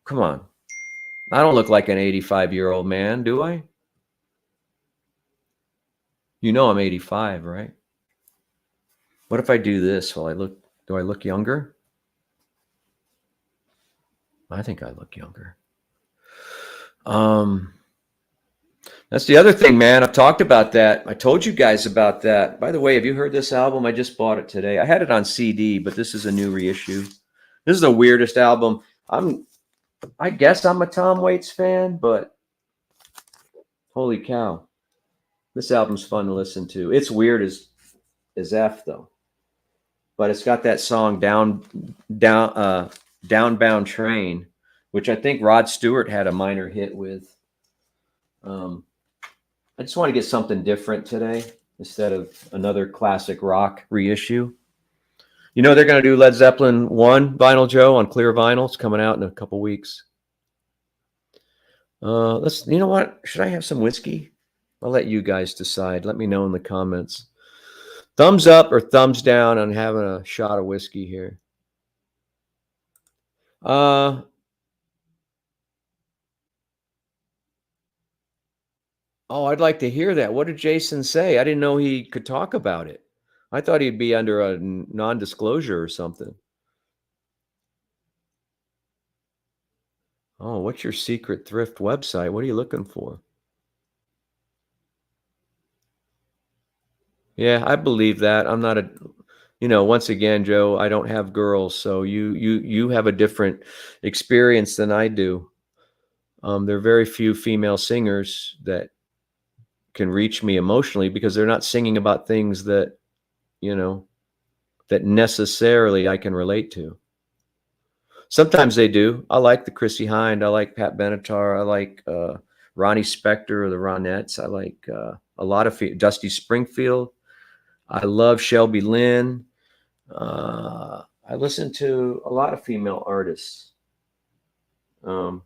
come on. I don't look like an 85-year-old man, do I? I'm 85, right? What if I do this while do I look younger? I think I look younger. That's the other thing, man. I've talked about that. I told you guys about that. By the way, have you heard this album? I just bought it today. I had it on CD, but this is a new reissue. This is the weirdest album. I guess I'm a Tom Waits fan, but holy cow. This album's fun to listen to. It's weird as F though. But it's got that song Downbound Train, which I think Rod Stewart had a minor hit with. I just want to get something different today instead of another classic rock reissue. They're going to do Led Zeppelin 1 Vinyl, Joe, on clear vinyl. It's coming out in a couple weeks. You know what? Should I have some whiskey? I'll let you guys decide. Let me know in the comments. Thumbs up or thumbs down on having a shot of whiskey here. Oh, I'd like to hear that. What did Jason say? I didn't know he could talk about it. I thought he'd be under a non-disclosure or something. Oh, what's your secret thrift website? What are you looking for? Yeah, I believe that. I'm not once again, Joe, I don't have girls, so you have a different experience than I do. There are very few female singers that can reach me emotionally because they're not singing about things that, that necessarily I can relate to. Sometimes they do. I like the Chrissy Hind. I like Pat Benatar. I like Ronnie Spector or the Ronettes. I like a lot of Dusty Springfield. I love Shelby Lynn. I listen to a lot of female artists. Patti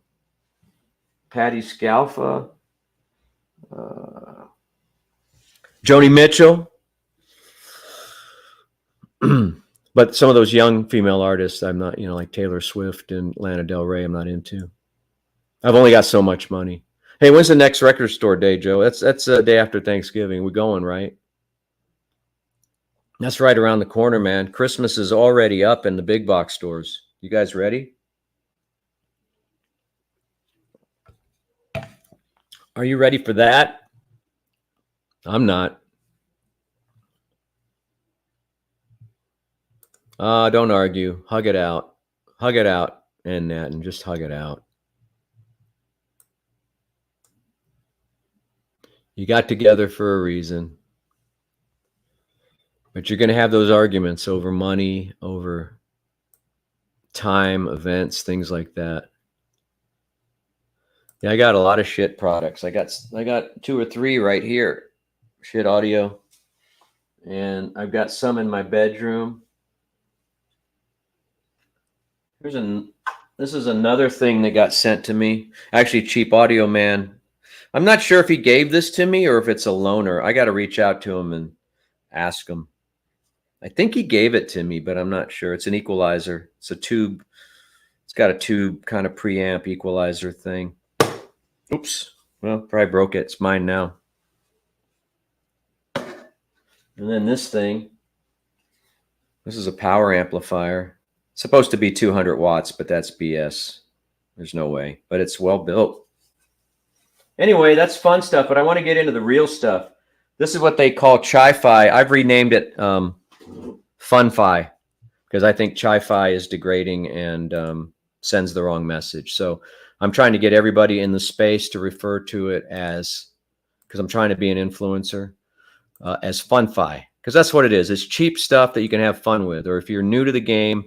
Scalfa, Joni Mitchell. But some of those young female artists, I'm not, like Taylor Swift and Lana Del Rey, I'm not into. I've only got so much money. Hey, when's the next record store day, Joe? That's the day after Thanksgiving. We're going, right? That's right around the corner, man. Christmas is already up in the big box stores. You guys ready? Are you ready for that? I'm not. Don't argue. Hug it out. Hug it out, and just hug it out. You got together for a reason. But you're going to have those arguments over money, over time, events, things like that. Yeah, I got a lot of shit products. I got 2 or 3 right here. Shit audio. And I've got some in my bedroom. This is another thing that got sent to me. Actually, Cheap Audio Man. I'm not sure if he gave this to me or if it's a loaner. I got to reach out to him and ask him. I think he gave it to me, but I'm not sure. It's an equalizer. It's a tube. It's got a tube kind of preamp equalizer thing. Oops. Well, probably broke it. It's mine now. And then this thing. This is a power amplifier. It's supposed to be 200 watts, but that's BS. There's no way. But it's well built. Anyway, that's fun stuff, but I want to get into the real stuff. This is what they call Chi-Fi. I've renamed it Fun-Fi because I think Chi-Fi is degrading and sends the wrong message. So I'm trying to get everybody in the space to refer to it as, because I'm trying to be an influencer, as Fun-Fi, because that's what it is. It's cheap stuff that you can have fun with. Or if you're new to the game,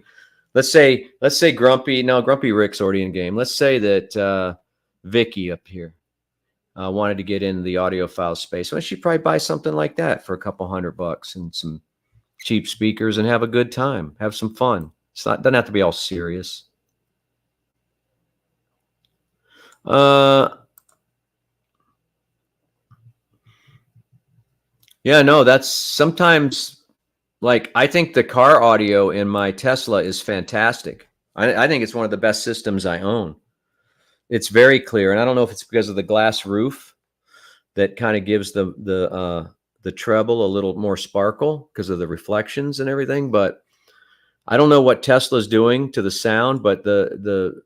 let's say Grumpy Rick's already in game. Let's say that Vicky up here wanted to get into the audiophile space. Well, she'd probably buy something like that for a couple $100 and some cheap speakers and have a good time, have some fun. Doesn't have to be all serious. Yeah, no, that's sometimes, like, I think the car audio in my Tesla is fantastic. I think it's one of the best systems I own. It's very clear, and I don't know if it's because of the glass roof that kind of gives the treble a little more sparkle because of the reflections and everything. But I don't know what Tesla's doing to the sound, but the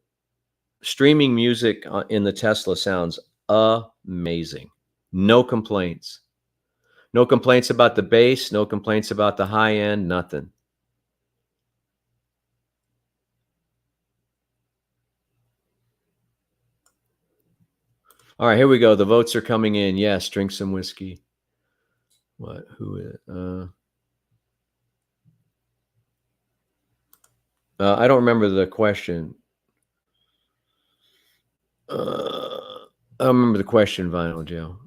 streaming music in the Tesla sounds amazing. No complaints. No complaints about the bass. No complaints about the high end. Nothing. All right, here we go. The votes are coming in. Yes, drink some whiskey. What? Who is? I don't remember the question. I don't remember the question, Vinyl Joe.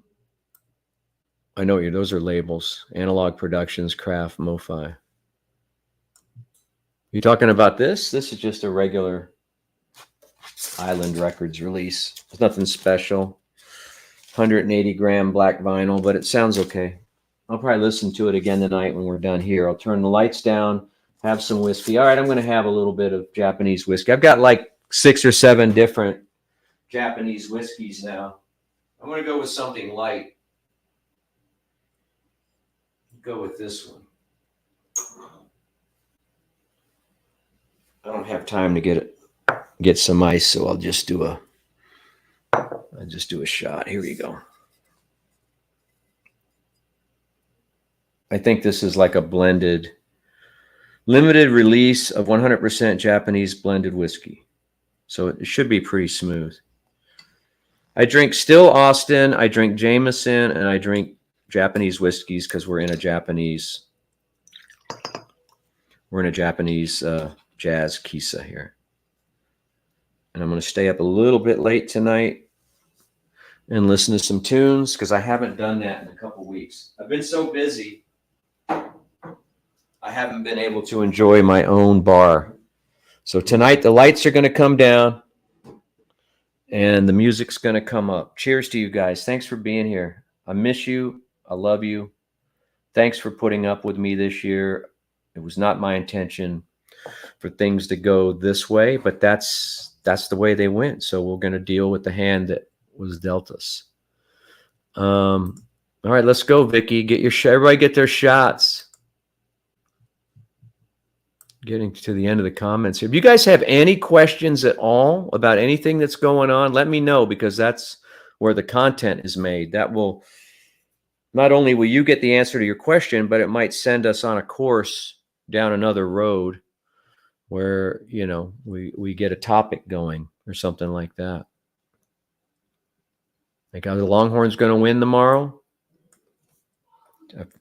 I know you. Those are labels. Analog Productions, Craft, MoFi. You talking about this? This is just a regular Island Records release. There's nothing special. 180 gram black vinyl, but it sounds okay. I'll probably listen to it again tonight when we're done here. I'll turn the lights down, have some whiskey. All right, I'm going to have a little bit of Japanese whiskey. I've got like 6 or 7 different Japanese whiskeys now. I'm going to go with something light. Go with this one. I don't have time to get some ice, so I'll just do a shot. Here we go. I think this is like a blended, limited release of 100% Japanese blended whiskey. So it should be pretty smooth. I drink Still Austin, I drink Jameson, and I drink Japanese whiskeys because we're in a Japanese jazz kisa here. And I'm going to stay up a little bit late tonight. and listen to some tunes because I haven't done that in a couple weeks. I've been so busy, I haven't been able to enjoy my own bar. So tonight the lights are going to come down and the music's going to come up. Cheers to you guys. Thanks for being here. I miss you. I love you. Thanks for putting up with me this year. It was not my intention for things to go this way, but that's the way they went. So we're going to deal with the hand that was dealt us. All right, let's go, Vicky. Get your everybody get their shots. Getting to the end of the comments here. If you guys have any questions at all about anything that's going on, let me know, because that's where the content is made. That will not only will you get the answer to your question, but it might send us on a course down another road where, you know, we get a topic going or something like that. Like, are the Longhorns going to win tomorrow?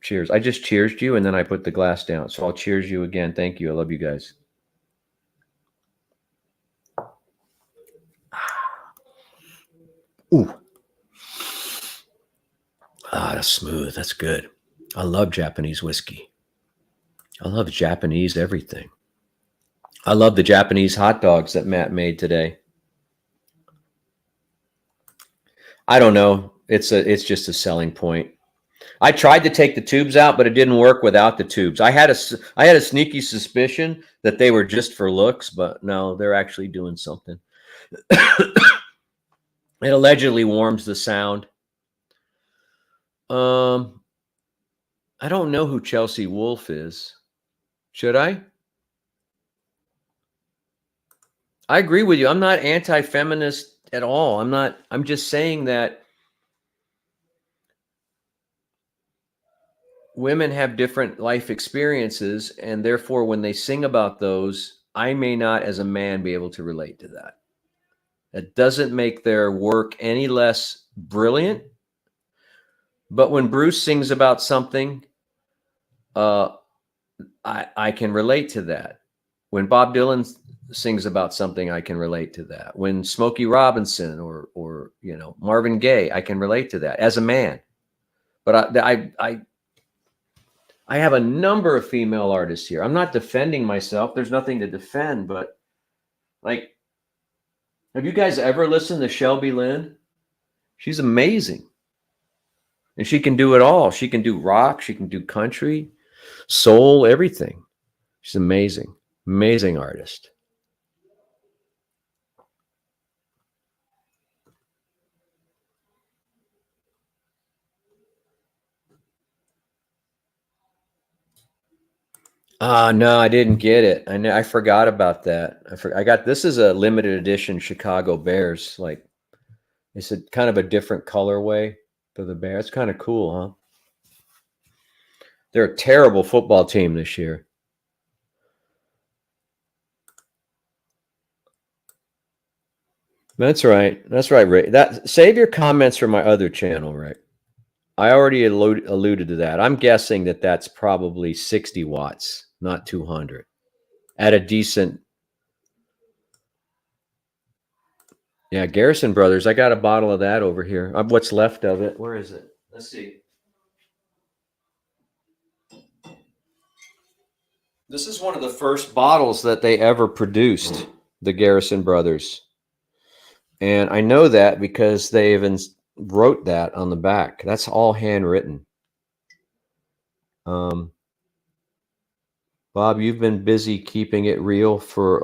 Cheers. I just cheersed you and then I put the glass down. So I'll cheers you again. Thank you. I love you guys. Ooh. Ah, that's smooth. That's good. I love Japanese whiskey. I love Japanese everything. I love the Japanese hot dogs that Matt made today. I don't know. It's just a selling point. I tried to take the tubes out, but it didn't work without the tubes. I had a sneaky suspicion that they were just for looks, but no, they're actually doing something. It allegedly warms the sound. I don't know who Chelsea Wolfe is. Should I? I agree with you. I'm not anti-feminist at all. I'm just saying that women have different life experiences, and therefore when they sing about those, I may not as a man be able to relate to that. That doesn't make their work any less brilliant. But when Bruce sings about something, I can relate to that. When Bob Dylan sings about something, I can relate to that. When Smokey Robinson or you know, Marvin Gaye, I can relate to that as a man. But I have a number of female artists here. I'm not defending myself. There's nothing to defend, but like, have you guys ever listened to Shelby Lynn? She's amazing. And she can do it all. She can do rock, she can do country, soul, everything. She's amazing. Amazing artist. No, I didn't get it. I forgot about that. I got, this is a limited edition Chicago Bears. Like, it's a kind of a different colorway for the Bears. It's kind of cool, huh? They're a terrible football team this year. That's right. That's right, Rick. Save your comments for my other channel, Rick. I already alluded to that. I'm guessing that that's probably 60 watts, not 200, at a decent. Yeah, Garrison Brothers. I got a bottle of that over here. What's left of it? Where is it? Let's see. This is one of the first bottles that they ever produced, the Garrison Brothers. And I know that because they even wrote that on the back. That's all handwritten. Bob, you've been busy keeping it real for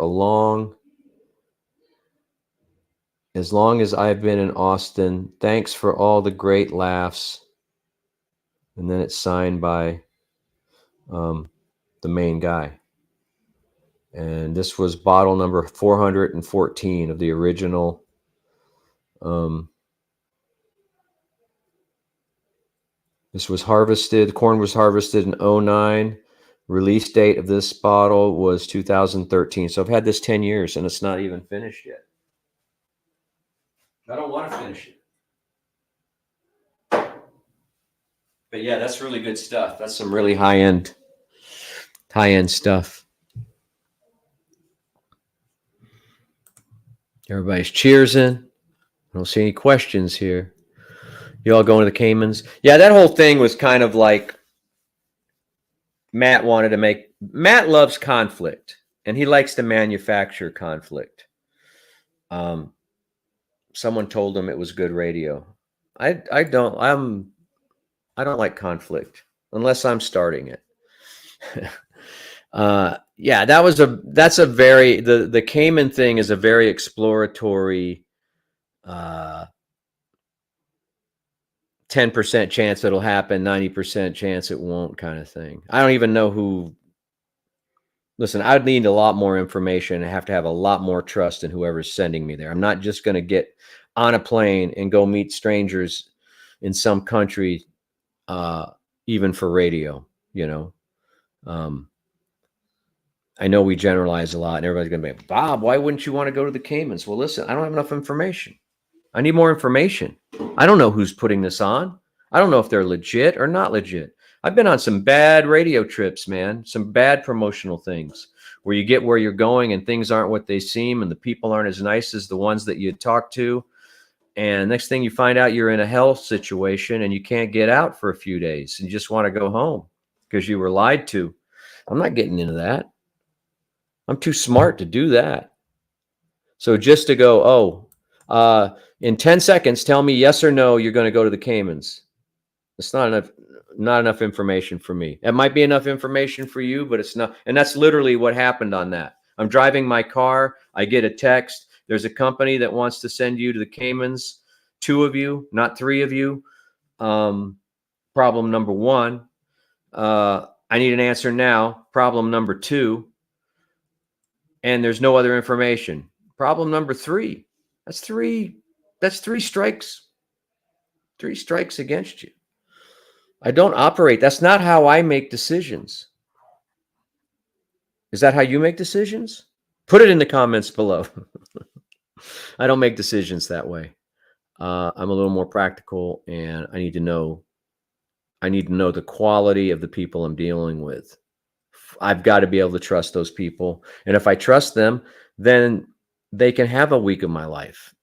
as long as I've been in Austin. Thanks for all the great laughs. And then it's signed by the main guy. And this was bottle number 414 of the original. This was harvested. Corn was harvested in 2009. Release date of this bottle was 2013. So I've had this 10 years and it's not even finished yet. I don't want to finish it. But yeah, that's really good stuff. That's some really high-end stuff. Everybody's cheersing. I don't see any questions here. You all going to the Caymans? Yeah, that whole thing was kind of like Matt loves conflict, and he likes to manufacture conflict. Someone told him it was good radio. I don't like conflict unless I'm starting it. Yeah, that's a very the Cayman thing is a very exploratory 10% chance it'll happen, 90% chance it won't kind of thing. I don't even know who. Listen, I'd need a lot more information. I have to have a lot more trust in whoever's sending me there. I'm not just going to get on a plane and go meet strangers in some country, even for radio, you know. I know we generalize a lot, and everybody's going to be, Bob, why wouldn't you want to go to the Caymans? Well, listen, I don't have enough information. I need more information. I don't know who's putting this on. I don't know if they're legit or not legit. I've been on some bad radio trips, man, some bad promotional things where you get where you're going and things aren't what they seem and the people aren't as nice as the ones that you talk to. And next thing you find out, you're in a health situation and you can't get out for a few days and you just want to go home because you were lied to. I'm not getting into that. I'm too smart to do that. So just to go, in 10 seconds, tell me yes or no, you're going to go to the Caymans. It's not enough information for me. It might be enough information for you, but it's not. And that's literally what happened on that. I'm driving my car. I get a text. There's a company that wants to send you to the Caymans, 2 of you, not 3 of you. Problem number 1, I need an answer now. Problem number 2, and there's no other information. Problem number 3, that's 3 strikes. 3 strikes against you. I don't operate. That's not how I make decisions. Is that how you make decisions? Put it in the comments below. I don't make decisions that way. I'm a little more practical, and I need to know the quality of the people I'm dealing with. I've got to be able to trust those people. And if I trust them, then they can have a week of my life.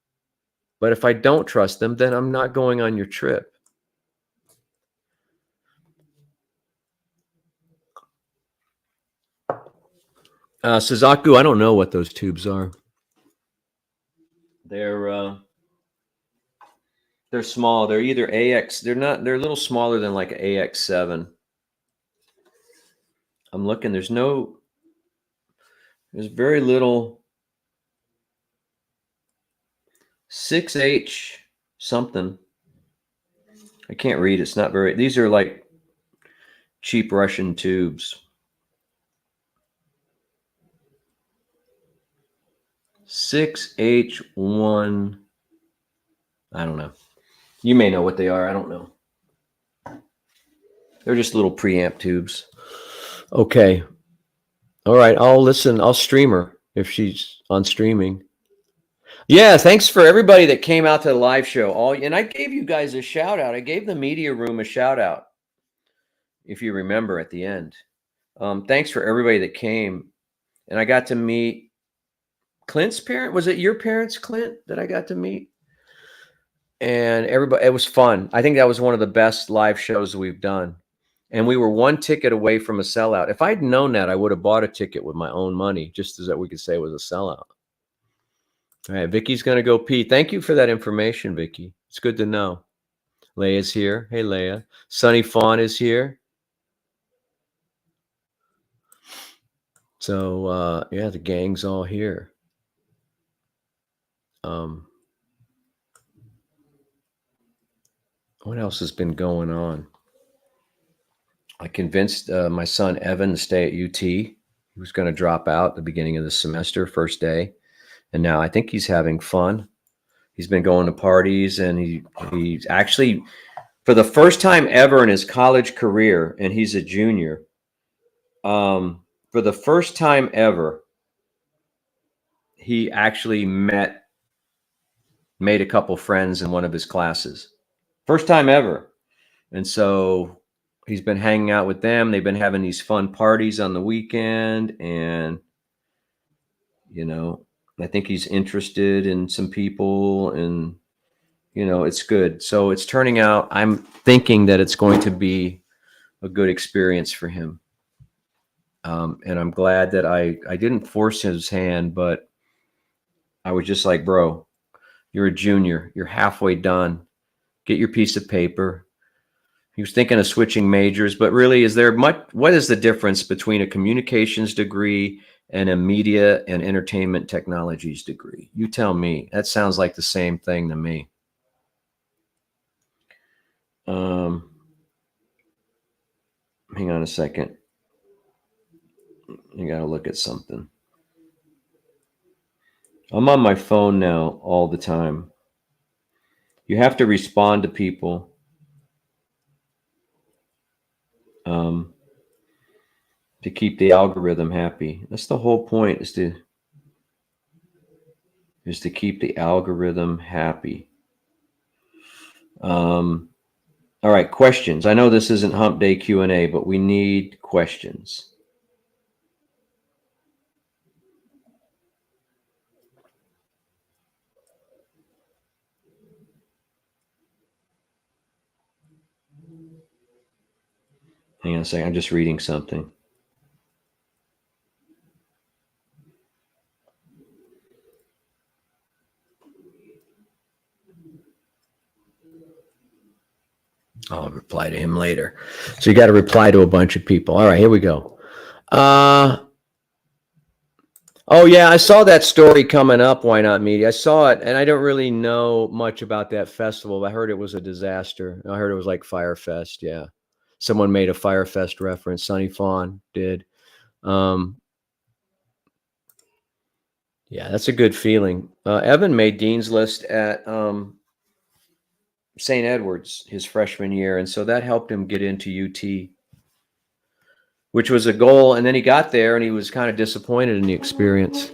But if I don't trust them, then I'm not going on your trip. Suzaku, I don't know what those tubes are. They're small. They're either AX. They're a little smaller than like AX7. I'm looking. There's very little 6H something. I can't read. It's not very. These are like cheap Russian tubes. 6H1. I don't know. You may know what they are. I don't know. They're just little preamp tubes. Okay. All right. I'll listen. I'll stream her if she's on streaming. Yeah. Thanks for everybody that came out to the live show. And I gave you guys a shout out. I gave the media room a shout out, if you remember at the end. Thanks for everybody that came. And I got to meet Clint's parent. Was it your parents, Clint, that I got to meet? And everybody, it was fun. I think that was one of the best live shows we've done. And we were 1 ticket away from a sellout. If I'd known that, I would have bought a ticket with my own money, just as that we could say it was a sellout. All right, Vicky's going to go pee. Thank you for that information, Vicky. It's good to know. Leia's here. Hey, Leia. Sunny Fawn is here. So, yeah, the gang's all here. What else has been going on? I convinced my son Evan to stay at UT. He was going to drop out at the beginning of the semester, first day. And now I think he's having fun. He's been going to parties, and he's actually, for the first time ever in his college career, and he's a junior, for the first time ever, he actually made a couple friends in one of his classes. First time ever. And so he's been hanging out with them. They've been having these fun parties on the weekend. And, you know, I think he's interested in some people. And, it's good. So it's turning out, I'm thinking that it's going to be a good experience for him. And I'm glad that I didn't force his hand, but I was just like, bro, you're a junior. You're halfway done. Get your piece of paper. He was thinking of switching majors, but really, what is the difference between a communications degree and a media and entertainment technologies degree? You tell me. That sounds like the same thing to me. Hang on a second. You got to look at something. I'm on my phone now all the time. You have to respond to people. To keep the algorithm happy. That's the whole point, is to keep the algorithm happy. All right, questions. I know this isn't Hump Day Q&A, but we need questions. Hang on a second. I'm just reading something. I'll reply to him later. So you got to reply to a bunch of people. All right, here we go. Oh, yeah, I saw that story coming up, Why Not Media. I saw it, and I don't really know much about that festival. I heard it was a disaster. I heard it was like Firefest, yeah. Someone made a Firefest reference. Sonny Fawn did. Yeah, that's a good feeling. Evan made Dean's List at St. Edward's his freshman year, and so that helped him get into UT, which was a goal. And then he got there, and he was kind of disappointed in the experience.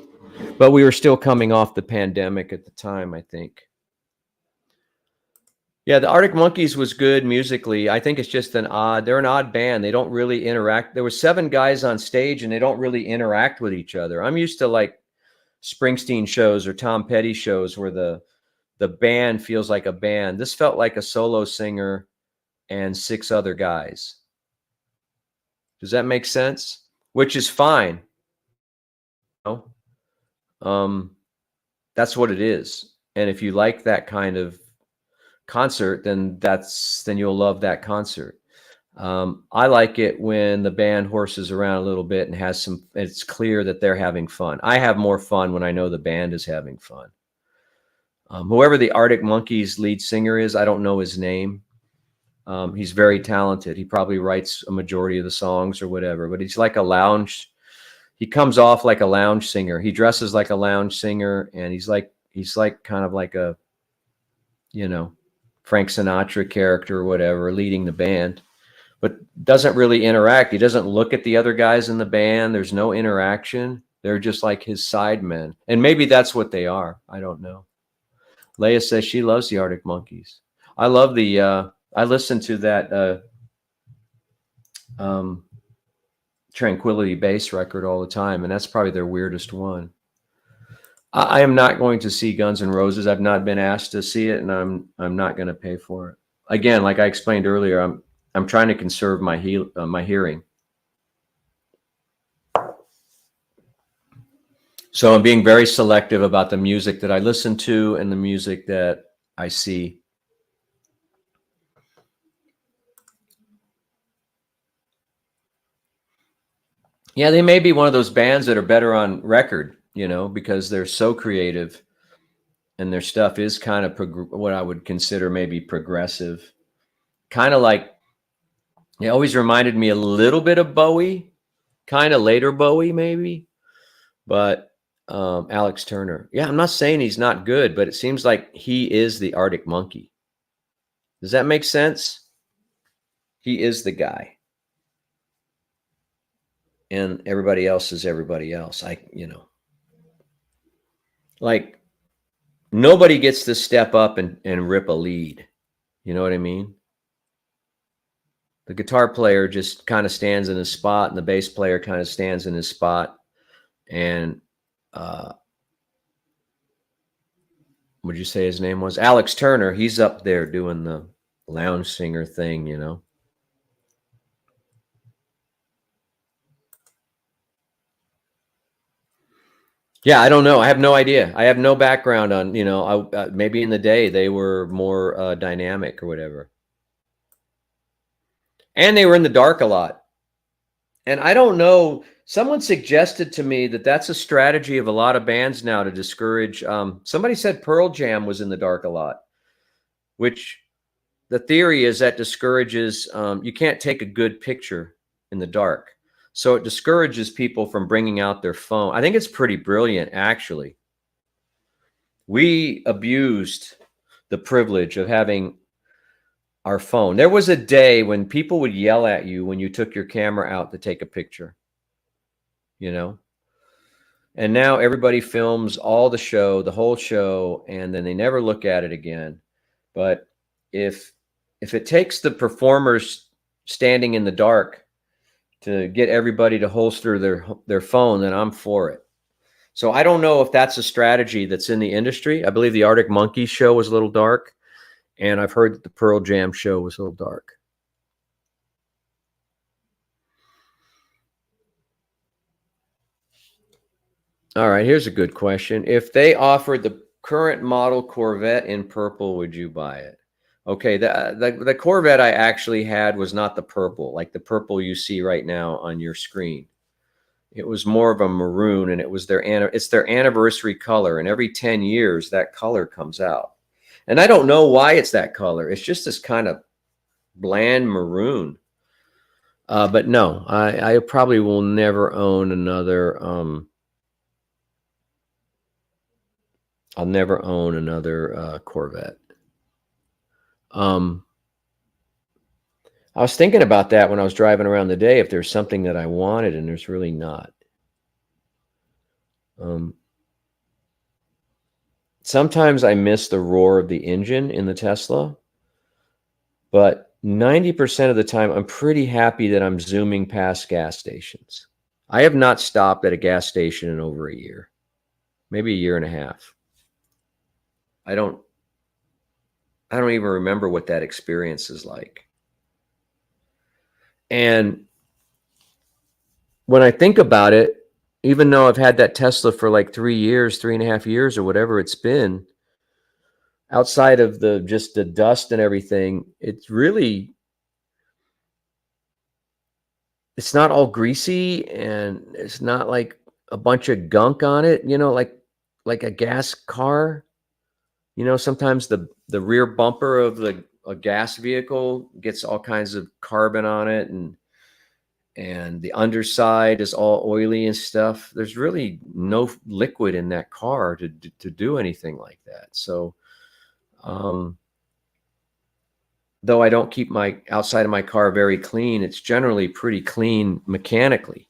But we were still coming off the pandemic at the time, I think. Yeah, the Arctic Monkeys was good musically. I think it's just they're an odd band. They don't really interact. There were 7 guys on stage, and they don't really interact with each other. I'm used to like Springsteen shows or Tom Petty shows where the band feels like a band. This felt like a solo singer and 6 other guys. Does that make sense? Which is fine. You know? That's what it is. And if you like that kind of concert, then you'll love that concert. I like it when the band horses around a little bit and it's clear that they're having fun. I have more fun when I know the band is having fun. Whoever the Arctic Monkeys lead singer is, I don't know his name. He's very talented. He probably writes a majority of the songs or whatever, but he's like he comes off like a lounge singer. He dresses like a lounge singer, and he's like kind of like a, Frank Sinatra character or whatever, leading the band, but doesn't really interact. He doesn't look at the other guys in the band. There's no interaction. They're just like his sidemen. And maybe that's what they are. I don't know. Leia says she loves the Arctic Monkeys. I love I listened to that Tranquility Base record all the time, and that's probably their weirdest one. I am not going to see Guns N' Roses. I've not been asked to see it, and I'm not going to pay for it. Again, like I explained earlier, I'm trying to conserve my hearing. So I'm being very selective about the music that I listen to and the music that I see. Yeah, they may be one of those bands that are better on record, because they're so creative and their stuff is kind of what I would consider maybe progressive. Kind of like, it always reminded me a little bit of Bowie, kind of later Bowie maybe, but Alex Turner. Yeah, I'm not saying he's not good, but it seems like he is the Arctic Monkey. Does that make sense? He is the guy. And everybody else is everybody else. Like nobody gets to step up and rip a lead. You know what I mean? The guitar player just kind of stands in his spot, and the bass player kind of stands in his spot. And Would you say his name was Alex Turner? He's up there doing the lounge singer thing, you know. Yeah, I don't know. I have no idea. I have no background on, you know, maybe in the day they were more dynamic or whatever. And they were in the dark a lot. And I don't know. Someone suggested to me that that's a strategy of a lot of bands now to discourage. Somebody said Pearl Jam was in the dark a lot, which the theory is that discourages, you can't take a good picture in the dark. So it discourages people from bringing out their phone. I think it's pretty brilliant, actually. We abused the privilege of having our phone. There was a day when people would yell at you when you took your camera out to take a picture, you know? And now everybody films all the show, the whole show, and then they never look at it again. But if it takes the performers standing in the dark to get everybody to holster their phone, then I'm for it. So I don't know if that's a strategy that's in the industry. I believe the Arctic Monkeys show was a little dark, and I've heard that the Pearl Jam show was a little dark. All right, here's a good question. If they offered the current model Corvette in purple, would you buy it? Okay, the Corvette I actually had was not the purple, like the purple you see right now on your screen. It was more of a maroon, and it's their anniversary color, and every 10 years that color comes out. And I don't know why it's that color. It's just this kind of bland maroon. But no, I probably will never own another. I'll never own another Corvette. I was thinking about that when I was driving around the day, if there's something that I wanted, and there's really not. Sometimes I miss the roar of the engine in the Tesla, but 90% of the time, I'm pretty happy that I'm zooming past gas stations. I have not stopped at a gas station in over a year, maybe a year and a half. I don't even remember what that experience is like. And when I think about it, even though I've had that Tesla for like 3 years, 3.5 years, or whatever it's been, outside of just the dust and everything, it's not all greasy, and it's not like a bunch of gunk on it, you know, like a gas car. You know, sometimes the rear bumper of a gas vehicle gets all kinds of carbon on it, and the underside is all oily and stuff. There's really no liquid in that car to do anything like that. So, though I don't keep my outside of my car very clean, it's generally pretty clean mechanically.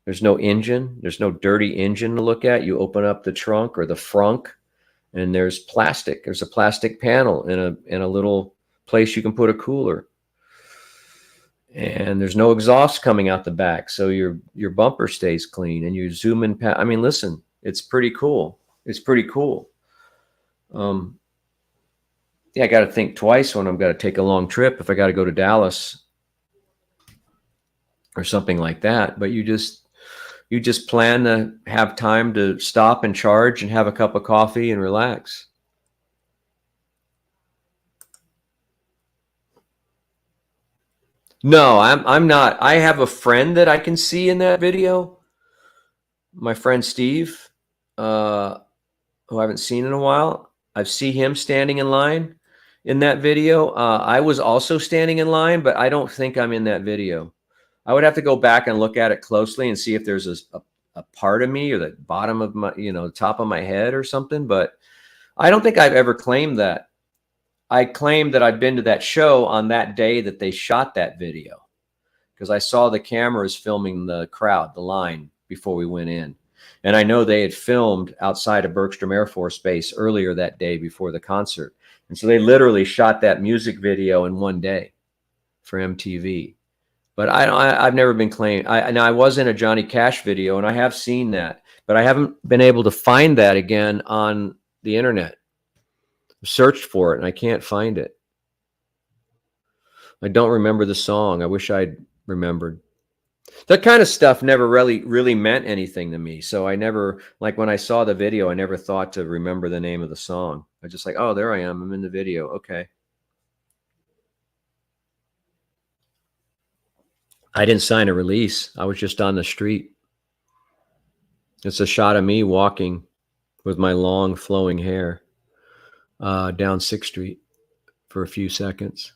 There's no engine. There's no dirty engine to look at. You open up the trunk or the frunk, and there's plastic. There's a plastic panel in a little place you can put a cooler. And there's no exhaust coming out the back, so your bumper stays clean, and you zoom in. I mean, listen, it's pretty cool. It's pretty cool. Yeah, I got to think twice when I'm going to take a long trip if I got to go to Dallas or something like that. But you just plan to have time to stop and charge and have a cup of coffee and relax. No, I'm not. I have a friend that I can see in that video. My friend Steve, who I haven't seen in a while. I see him standing in line in that video. I was also standing in line, but I don't think I'm in that video. I would have to go back and look at it closely and see if there's a part of me or the bottom of my, top of my head or something. But I don't think I've ever claimed that. I claimed that I'd been to that show on that day that they shot that video, because I saw the cameras filming the crowd, the line, before we went in. And I know they had filmed outside of Bergstrom Air Force Base earlier that day before the concert. And so they literally shot that music video in one day for MTV. But I've never been claimed. I was in a Johnny Cash video, and I have seen that, but I haven't been able to find that again on the internet. Searched for it and I can't find it. I don't remember the song. I wish I'd remembered. That kind of stuff never really meant anything to me. So I never, like when I saw the video, I never thought to remember the name of the song. I just like, oh, there I am. I'm in the video. Okay. I didn't sign a release. I was just on the street. It's a shot of me walking with my long flowing hair down 6th Street for a few seconds.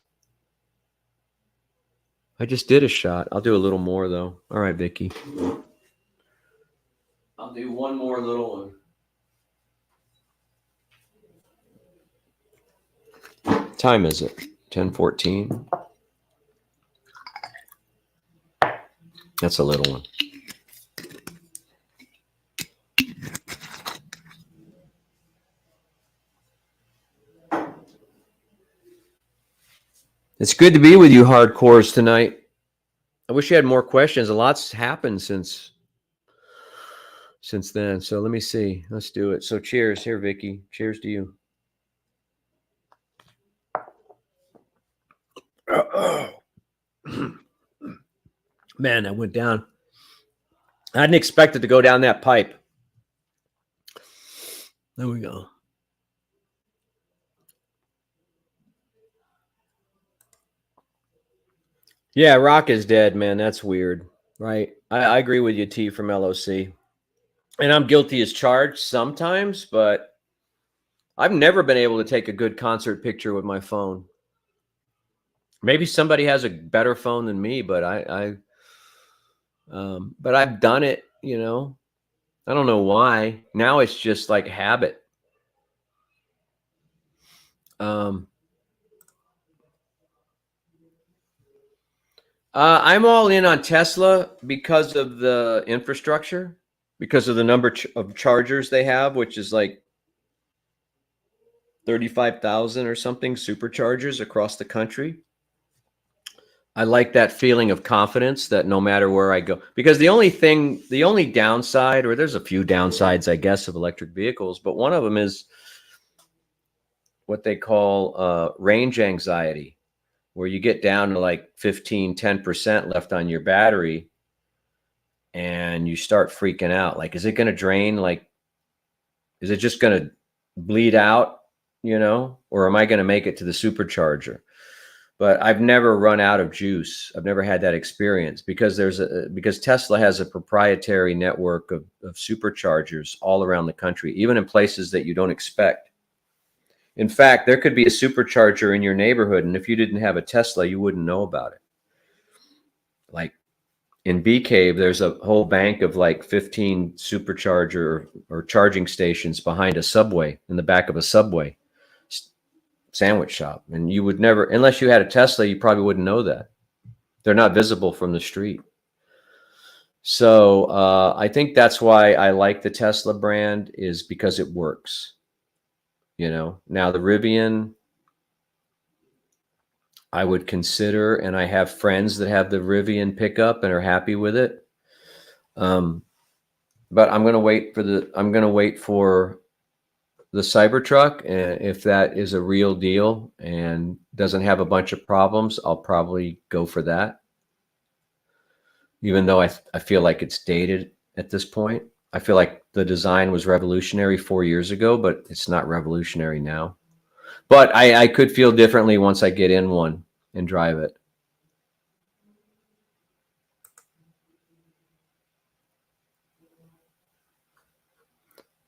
I just did a shot. I'll do a little more though. All right, Vicky. I'll do one more little one. Time is it? 10:14. That's a little one. It's good to be with you hardcores tonight. I wish you had more questions. A lot's happened since then. So let me see. Let's do it. So cheers. Here, Vicky. Cheers to you. Man, that went down. I didn't expect it to go down that pipe. There we go. Yeah, Rock is dead, man. That's weird, right? I agree with you, T from LOC. And I'm guilty as charged sometimes, but I've never been able to take a good concert picture with my phone. Maybe somebody has a better phone than me, but but I've done it, you know. I don't know why. Now it's just like habit. I'm all in on Tesla because of the infrastructure, because of the number of chargers they have, which is like 35,000 or something superchargers across the country. I like that feeling of confidence that no matter where I go, because the only downside, or there's a few downsides, I guess, of electric vehicles, but one of them is what they call range anxiety, where you get down to like 10% left on your battery and you start freaking out. Like, is it going to drain? Like, is it just going to bleed out, you know, or am I going to make it to the supercharger? But I've never run out of juice. I've never had that experience because because Tesla has a proprietary network of superchargers all around the country, even in places that you don't expect. In fact, there could be a supercharger in your neighborhood, and if you didn't have a Tesla, you wouldn't know about it. Like in Bee Cave, there's a whole bank of like 15 supercharger or charging stations behind a Subway, in the back of a Subway sandwich shop, and you would never, unless you had a Tesla, you probably wouldn't know that. They're not visible from the street. So I think that's why I like the Tesla brand, is because it works. You know, now the Rivian, I would consider, and I have friends that have the Rivian pickup and are happy with it. But I'm going to wait for the Cybertruck, and if that is a real deal and doesn't have a bunch of problems, I'll probably go for that. Even though I feel like it's dated at this point. I feel like the design was revolutionary 4 years ago, but it's not revolutionary now. But I could feel differently once I get in one and drive it.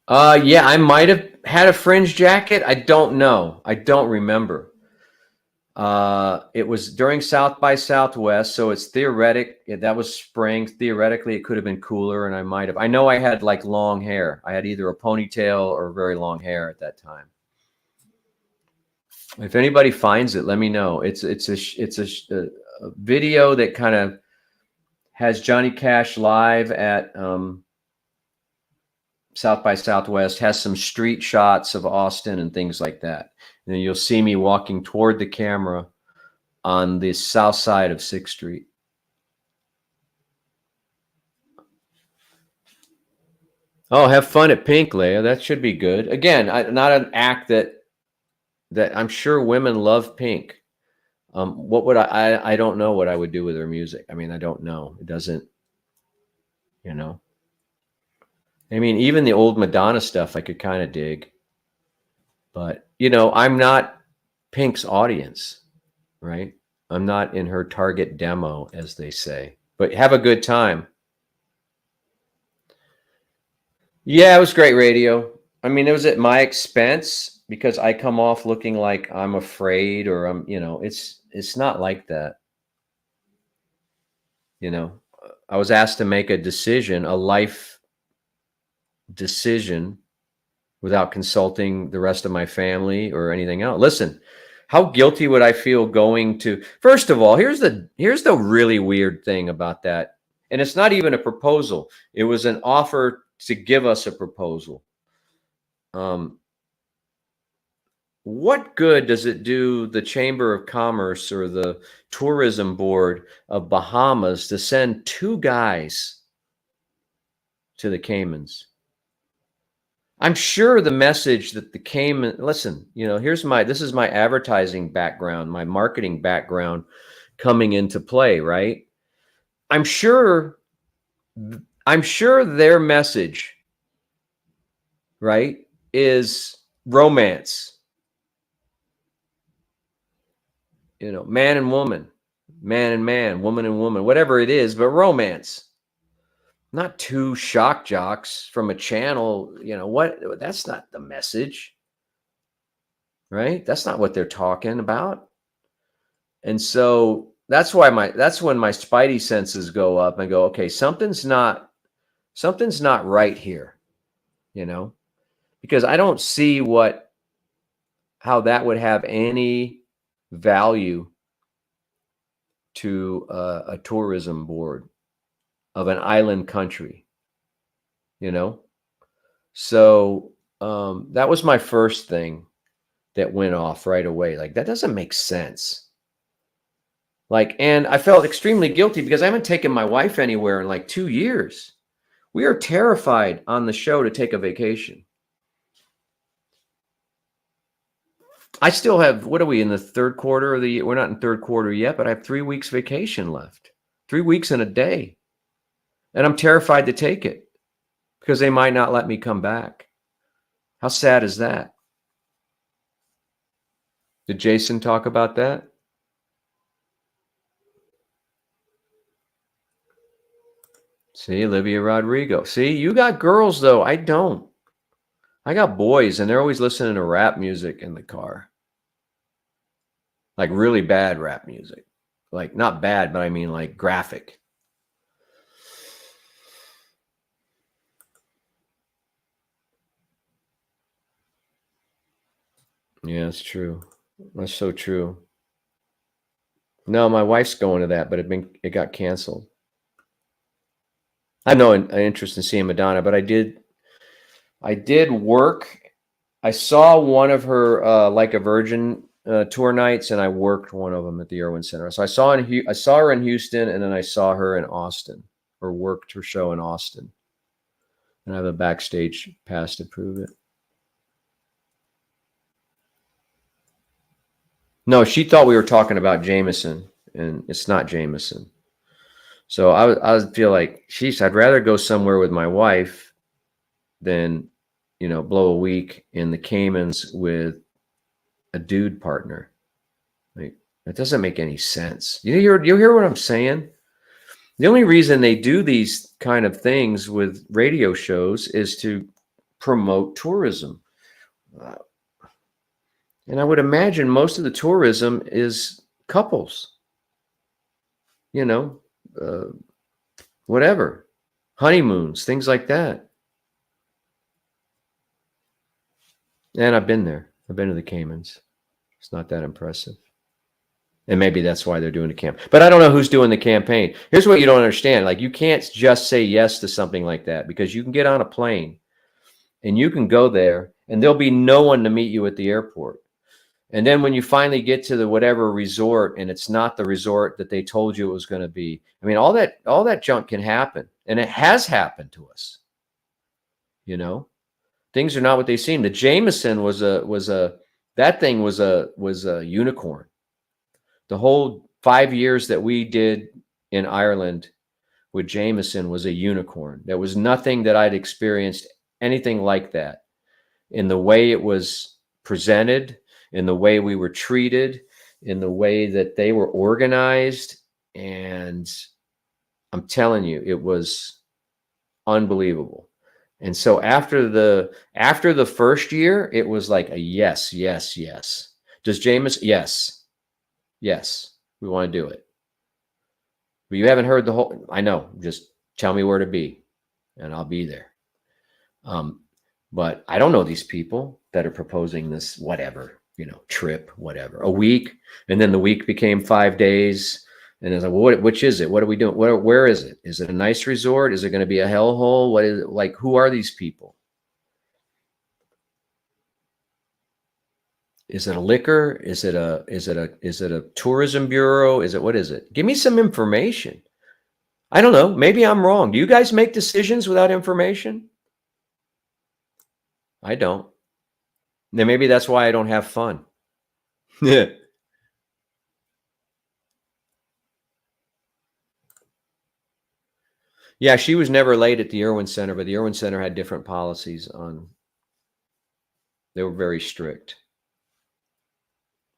Yeah, I might have had a fringe jacket. I don't know. I don't remember. It was during South by Southwest, so it's theoretic. That was spring. Theoretically, it could have been cooler, and I might have. I know I had like long hair. I had either a ponytail or very long hair at that time. If anybody finds it, let me know. It's a video that kind of has Johnny Cash live at South by Southwest, has some street shots of Austin and things like that. And then you'll see me walking toward the camera on the south side of 6th Street. Oh, have fun at Pink, Leia. That should be good. Again, not an act that that I'm sure women love Pink. What would I don't know what I would do with her music. I mean, I don't know. It doesn't, you know. I mean, even the old Madonna stuff I could kind of dig, but you know, I'm not Pink's audience, right? I'm not in her target demo, as they say. But have a good time. Yeah, it was great radio. I mean, it was at my expense because I come off looking like I'm afraid or I'm, you know, it's not like that. You know, I was asked to make a decision, a life decision without consulting the rest of my family or anything else. Listen, how guilty would I feel going to, first of all, here's the really weird thing about that. And it's not even a proposal. It was an offer to give us a proposal. What good does it do the Chamber of Commerce or the Tourism Board of Bahamas to send two guys to the Caymans? I'm sure the message that the Cayman, listen, you know, this is my advertising background, my marketing background coming into play, right? I'm sure their message, right, is romance. You know, man and woman, man and man, woman and woman, whatever it is, but romance. Not two shock jocks from a channel, you know, what, that's not the message, right? That's not what they're talking about. And so that's when my spidey senses go up and go, okay, something's not right here, you know, because I don't see how that would have any value to a tourism board of an island country, you know? So that was my first thing that went off right away. Like, that doesn't make sense. Like, and I felt extremely guilty because I haven't taken my wife anywhere in like 2 years. We are terrified on the show to take a vacation. I still have, what are we in the third quarter of the year? We're not in third quarter yet, but I have 3 weeks vacation left, 3 weeks and a day. And I'm terrified to take it because they might not let me come back. How sad is that? Did Jason talk about that? See, Olivia Rodrigo. See, you got girls though. I don't. I got boys and they're always listening to rap music in the car. Like really bad rap music. Like not bad, but I mean like graphic. Yeah, it's true. That's so true. No, my wife's going to that, but it got canceled. I have no interest in seeing Madonna, but I did work. I saw one of her Like a Virgin tour nights, and I worked one of them at the Irwin Center. So I saw her in Houston, and then I saw her in Austin, or worked her show in Austin. And I have a backstage pass to prove it. No, she thought we were talking about Jameson, and it's not Jameson. So I feel like, sheesh, I'd rather go somewhere with my wife than, you know, blow a week in the Caymans with a dude partner. Like, that doesn't make any sense. You hear what I'm saying? The only reason they do these kind of things with radio shows is to promote tourism. And I would imagine most of the tourism is couples, you know, whatever, honeymoons, things like that. And I've been there. I've been to the Caymans. It's not that impressive. And maybe that's why they're doing the campaign. But I don't know who's doing the campaign. Here's what you don't understand. Like, you can't just say yes to something like that, because you can get on a plane and you can go there and there'll be no one to meet you at the airport. And then when you finally get to the whatever resort and it's not the resort that they told you it was going to be, I mean, all that junk can happen. And it has happened to us. You know, things are not what they seem. The Jameson was a That thing was a unicorn. The whole 5 years that we did in Ireland with Jameson was a unicorn. There was nothing that I'd experienced anything like that in the way it was presented, in the way we were treated, in the way that they were organized. And I'm telling you, it was unbelievable. And so after the first year, it was like a yes, yes, yes. Does Jameson? Yes, yes, we want to do it. But you haven't heard the whole. I know. Just tell me where to be, and I'll be there. But I don't know these people that are proposing this whatever, trip, whatever, a week, and then the week became 5 days. And it's like, well, which is it? What are we doing? Where is it? Is it a nice resort? Is it going to be a hellhole? What is it? Like, who are these people? Is it a liquor? Is it a tourism bureau? What is it? Give me some information. I don't know. Maybe I'm wrong. Do you guys make decisions without information? I don't. Then maybe that's why I don't have fun. Yeah. Yeah, she was never late at the Irwin Center, but the Irwin Center had different policies on. They were very strict.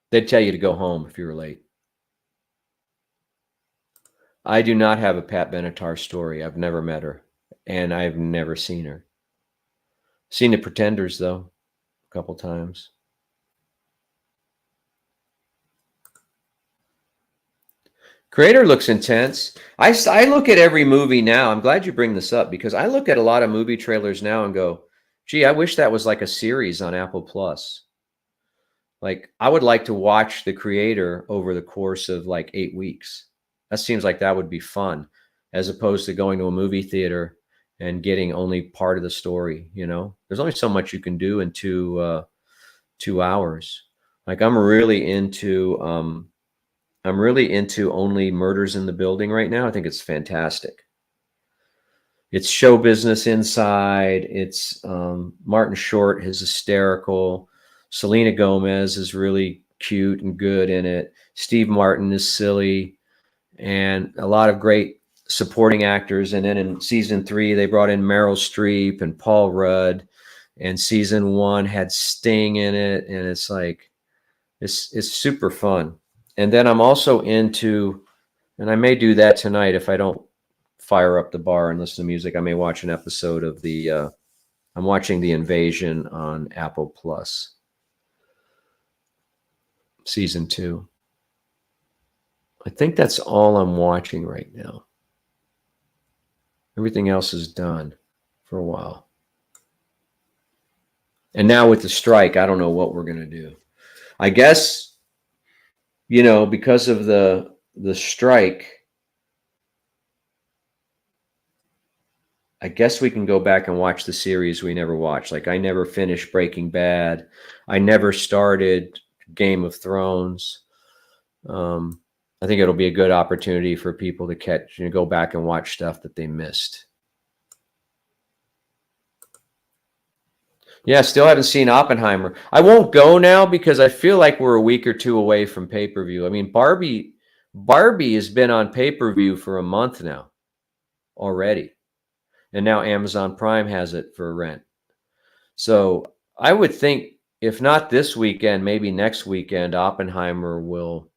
They'd tell you to go home if you were late. I do not have a Pat Benatar story. I've never met her, and I've never seen her. Seen the Pretenders, though, a couple times. Creator looks intense. I look at every movie now. I'm glad you bring this up because I look at a lot of movie trailers now and go, gee, I wish that was like a series on Apple Plus. Like, I would like to watch The Creator over the course of like 8 weeks. That seems like that would be fun, as opposed to going to a movie theater and getting only part of the story. There's only so much you can do in 2 hours. Like, I'm really into Only Murders in the Building right now. I think it's fantastic. It's show business inside. It's Martin Short is hysterical. Selena Gomez is really cute and good in it. Steve Martin is silly, and a lot of great supporting actors. And then in season 3, they brought in Meryl Streep and Paul Rudd. And season 1 had Sting in it, and it's like it's super fun. And then I'm also into, and I may do that tonight if I don't fire up the bar and listen to music. I may watch an episode of I'm watching The Invasion on Apple Plus, season 2. I think that's all I'm watching right now. Everything else is done for a while. And now with the strike, I don't know what we're going to do. I guess, because of the strike, I guess we can go back and watch the series we never watched. Like, I never finished Breaking Bad. I never started Game of Thrones. I think it'll be a good opportunity for people to go back and watch stuff that they missed. Yeah, still haven't seen Oppenheimer. I won't go now because I feel like we're a week or 2 away from pay-per-view. I mean, Barbie has been on pay-per-view for a month now already. And now Amazon Prime has it for rent. So I would think, if not this weekend, maybe next weekend, Oppenheimer will.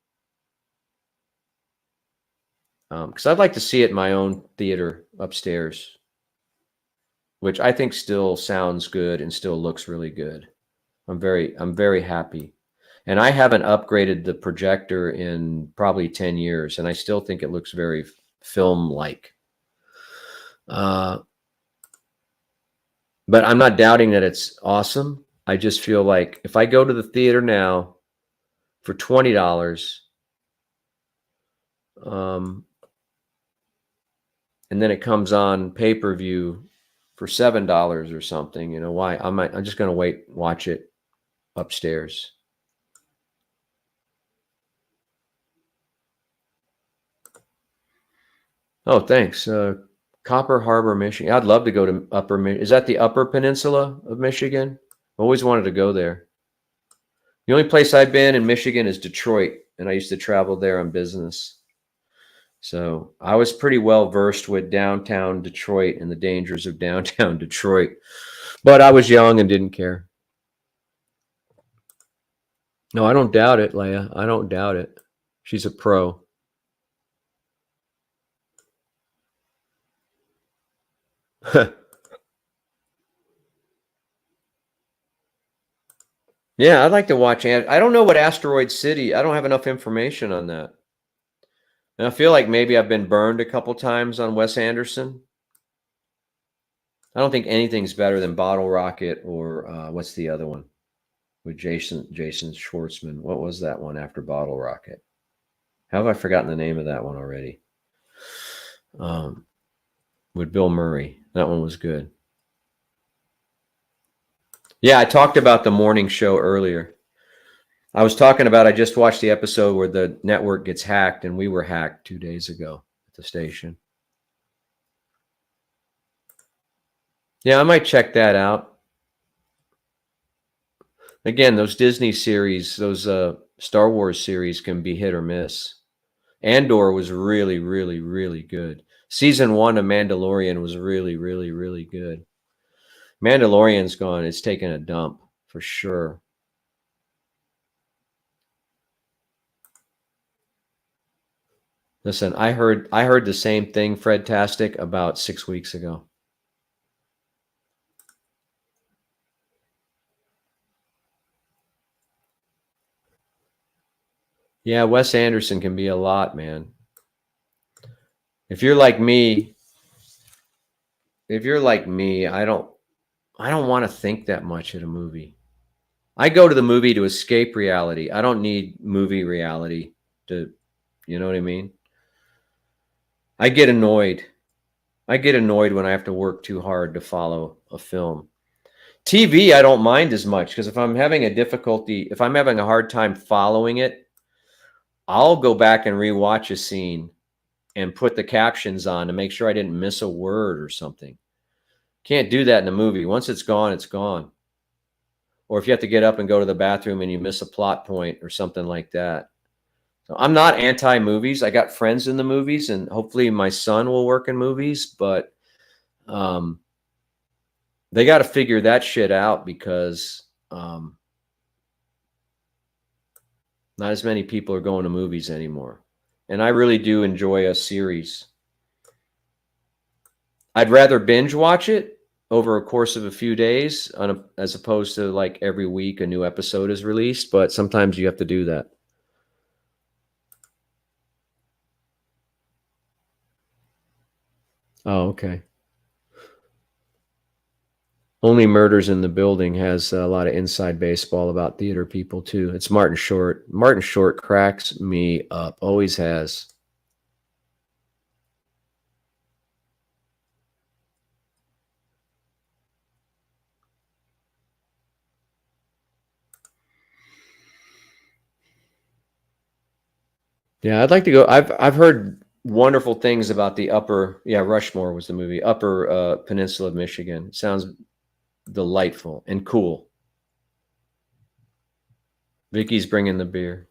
Because I'd like to see it in my own theater upstairs, which I think still sounds good and still looks really good. I'm very happy. And I haven't upgraded the projector in probably 10 years, and I still think it looks very film-like. But I'm not doubting that it's awesome. I just feel like if I go to the theater now for $20, and then it comes on pay-per-view for $7 or something, why? I'm just going to watch it upstairs. Oh, thanks. Copper Harbor, Michigan. I'd love to go to Upper Michigan. Is that the Upper Peninsula of Michigan? I always wanted to go there. The only place I've been in Michigan is Detroit, and I used to travel there on business. So I was pretty well versed with downtown Detroit and the dangers of downtown Detroit. But I was young and didn't care. No, I don't doubt it, Leia. I don't doubt it. She's a pro. Yeah, I'd like to watch. I don't know what Asteroid City. I don't have enough information on that. And I feel like maybe I've been burned a couple times on Wes Anderson. I don't think anything's better than Bottle Rocket or what's the other one with Jason Schwartzman. What was that one after Bottle Rocket? How have I forgotten the name of that one already? With Bill Murray. That one was good. Yeah, I talked about the morning show earlier. I was talking about I just watched the episode where the network gets hacked, and we were hacked 2 days ago at the station. Yeah, I might check that out. Again, those Disney series, those Star Wars series can be hit or miss. Andor was really, really, really good. Season 1 of Mandalorian was really, really, really good. Mandalorian's gone. It's taken a dump for sure. Listen, I heard the same thing, Fred Tastic, about 6 weeks ago. Yeah, Wes Anderson can be a lot, man. If you're like me, I don't want to think that much at a movie. I go to the movie to escape reality. I don't need movie reality to, you know what I mean? I get annoyed. I get annoyed when I have to work too hard to follow a film. TV, I don't mind as much because if I'm having a hard time following it, I'll go back and rewatch a scene and put the captions on to make sure I didn't miss a word or something. Can't do that in a movie. Once it's gone, it's gone. Or if you have to get up and go to the bathroom and you miss a plot point or something like that. So I'm not anti-movies. I got friends in the movies, and hopefully my son will work in movies, but they got to figure that shit out because not as many people are going to movies anymore. And I really do enjoy a series. I'd rather binge watch it over a course of a few days as opposed to like every week a new episode is released, but sometimes you have to do that. Oh, okay. Only Murders in the Building has a lot of inside baseball about theater people too. It's Martin Short. Martin Short cracks me up. Always has. Yeah, I'd like to go. I've heard wonderful things about the Rushmore was the movie, Upper Peninsula of Michigan. It sounds delightful and cool. Vicky's bringing the beer.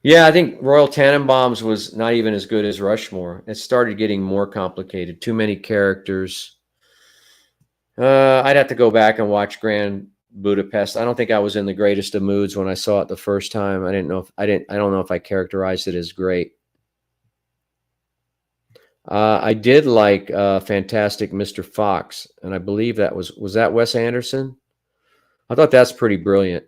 Yeah, I think Royal Tannenbaums was not even as good as Rushmore. It started getting more complicated. Too many characters. I'd have to go back and watch Grand Budapest. I don't think I was in the greatest of moods when I saw it the first time. I don't know if I characterized it as great. I did like Fantastic Mr. Fox, and I believe that was that Wes Anderson? I thought that's pretty brilliant.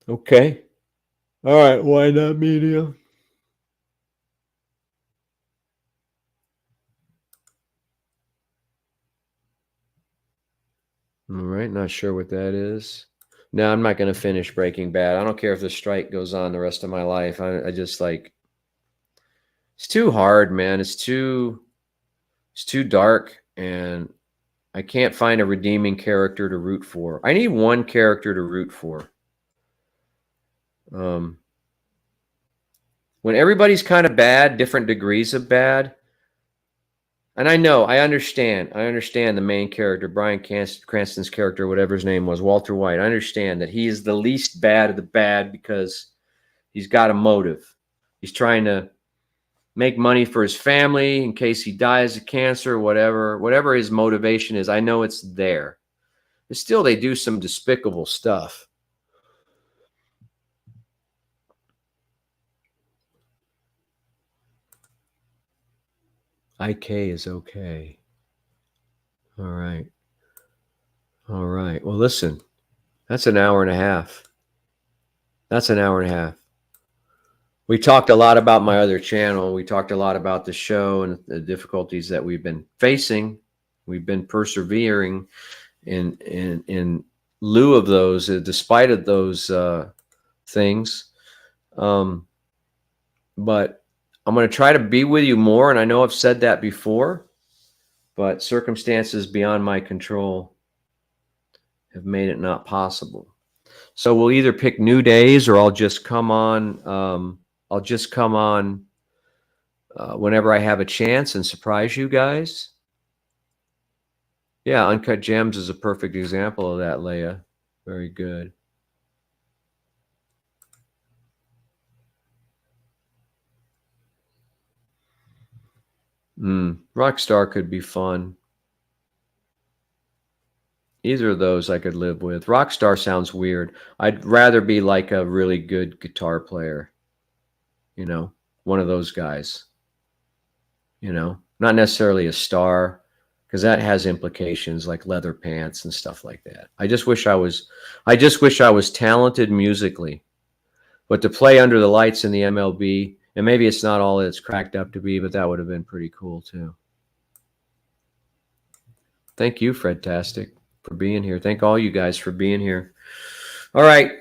Okay. All right. Why not media? All right. Not sure what that is. No, I'm not going to finish Breaking Bad. I don't care if the strike goes on the rest of my life. I just like it's too hard, man. It's too dark, and I can't find a redeeming character to root for. I need one character to root for. when everybody's kind of bad, different degrees of bad. And I understand the main character, Bryan Cranston's character, whatever his name was, Walter White. I understand that he is the least bad of the bad because he's got a motive. He's trying to make money for his family in case he dies of cancer, whatever his motivation is. I know it's there. But still, they do some despicable stuff. IK is okay. All right. All right. Well, listen, that's an hour and a half. That's an hour and a half. We talked a lot about my other channel. We talked a lot about the show and the difficulties that we've been facing. We've been persevering in lieu of those, despite of those things. But I'm going to try to be with you more. And I know I've said that before, but circumstances beyond my control have made it not possible. So we'll either pick new days or I'll just come on. Whenever I have a chance and surprise you guys. Yeah, Uncut Gems is a perfect example of that, Leia. Very good. Rockstar could be fun. Either of those I could live with. Rockstar sounds weird. I'd rather be like a really good guitar player. You know, one of those guys. You know, not necessarily a star, because that has implications like leather pants and stuff like that. I just wish I was talented musically. But to play under the lights in the MLB, and maybe it's not all it's cracked up to be, but that would have been pretty cool too. Thank you, Fredtastic, for being here. Thank all you guys for being here. All right.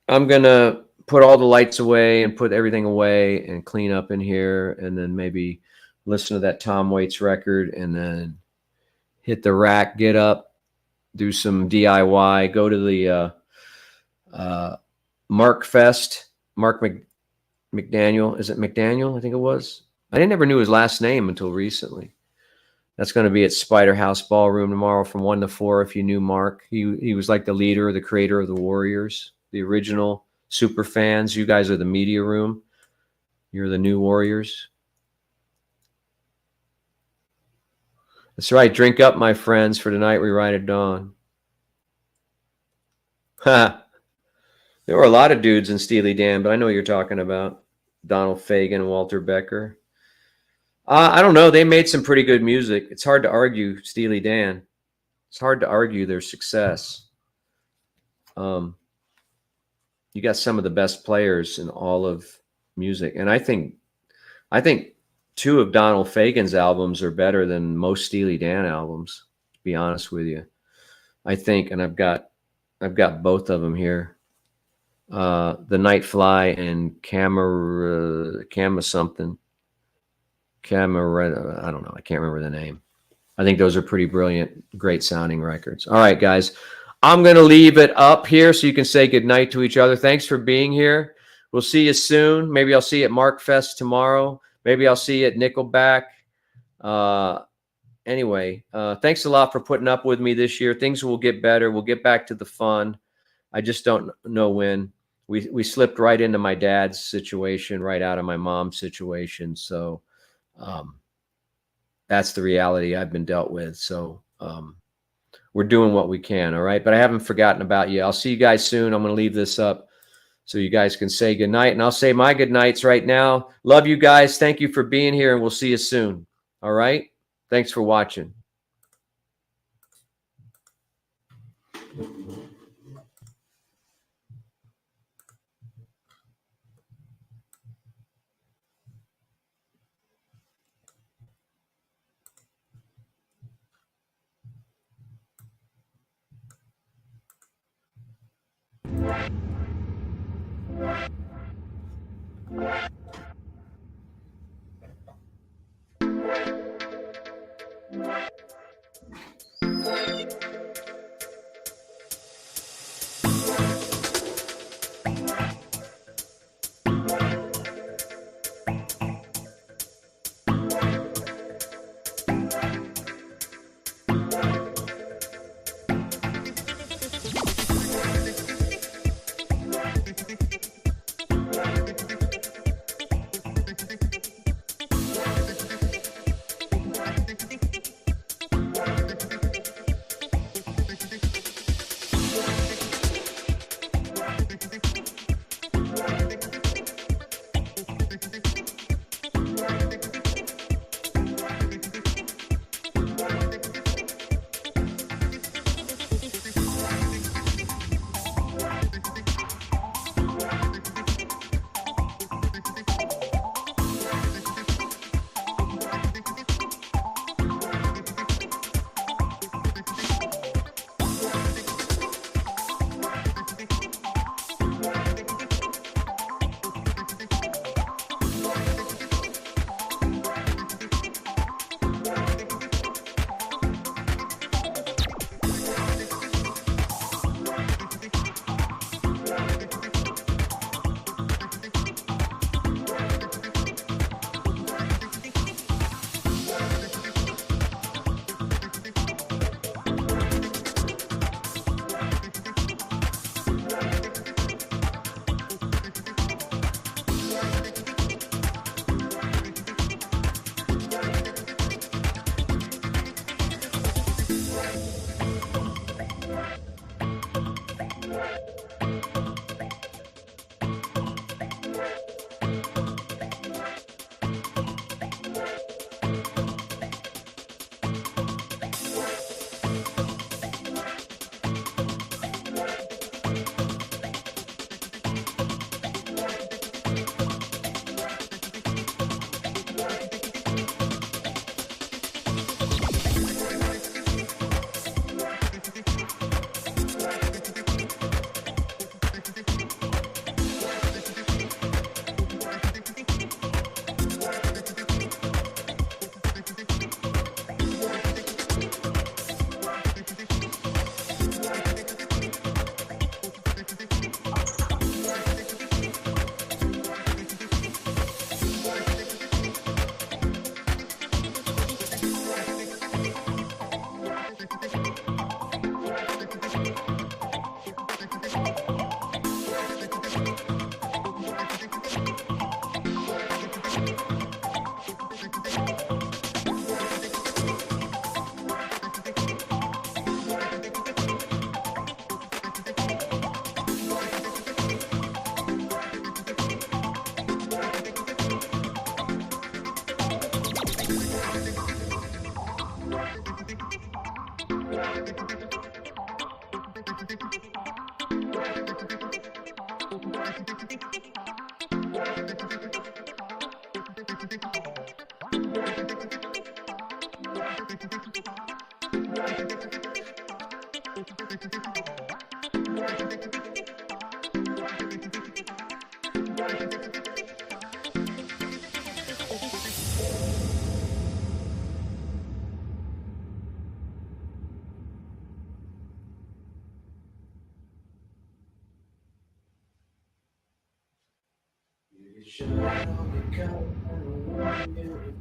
I'm going to put all the lights away and put everything away and clean up in here, and then maybe listen to that Tom Waits record, and then hit the rack, get up, do some DIY, go to the Mark Fest, Mark McDaniel. Is it McDaniel? I think it was. I never knew his last name until recently. That's going to be at Spider House Ballroom tomorrow from 1 to 4. If you knew Mark, he was like the leader, the creator of the Warriors, the original super fans. You guys are the media room. You're the new Warriors. That's right. Drink up, my friends, for tonight we ride at dawn. Ha! There were a lot of dudes in Steely Dan, but I know what you're talking about. Donald Fagen, Walter Becker. I don't know. They made some pretty good music. It's hard to argue Steely Dan. It's hard to argue their success. You got some of the best players in all of music, and I think two of Donald Fagen's albums are better than most Steely Dan albums, to be honest with you. I think, and I've got both of them here. The Night Fly and Camera something. Camera, I don't know. I can't remember the name. I think those are pretty brilliant, great sounding records. All right, guys. I'm going to leave it up here so you can say goodnight to each other. Thanks for being here. We'll see you soon. Maybe I'll see you at Mark Fest tomorrow. Maybe I'll see you at Nickelback. Anyway, thanks a lot for putting up with me this year. Things will get better. We'll get back to the fun. I just don't know when. We slipped right into my dad's situation, right out of my mom's situation. So that's the reality I've been dealt with. So we're doing what we can. All right. But I haven't forgotten about you. I'll see you guys soon. I'm going to leave this up so you guys can say goodnight. And I'll say my goodnights right now. Love you guys. Thank you for being here, and we'll see you soon. All right. Thanks for watching. should only come when you.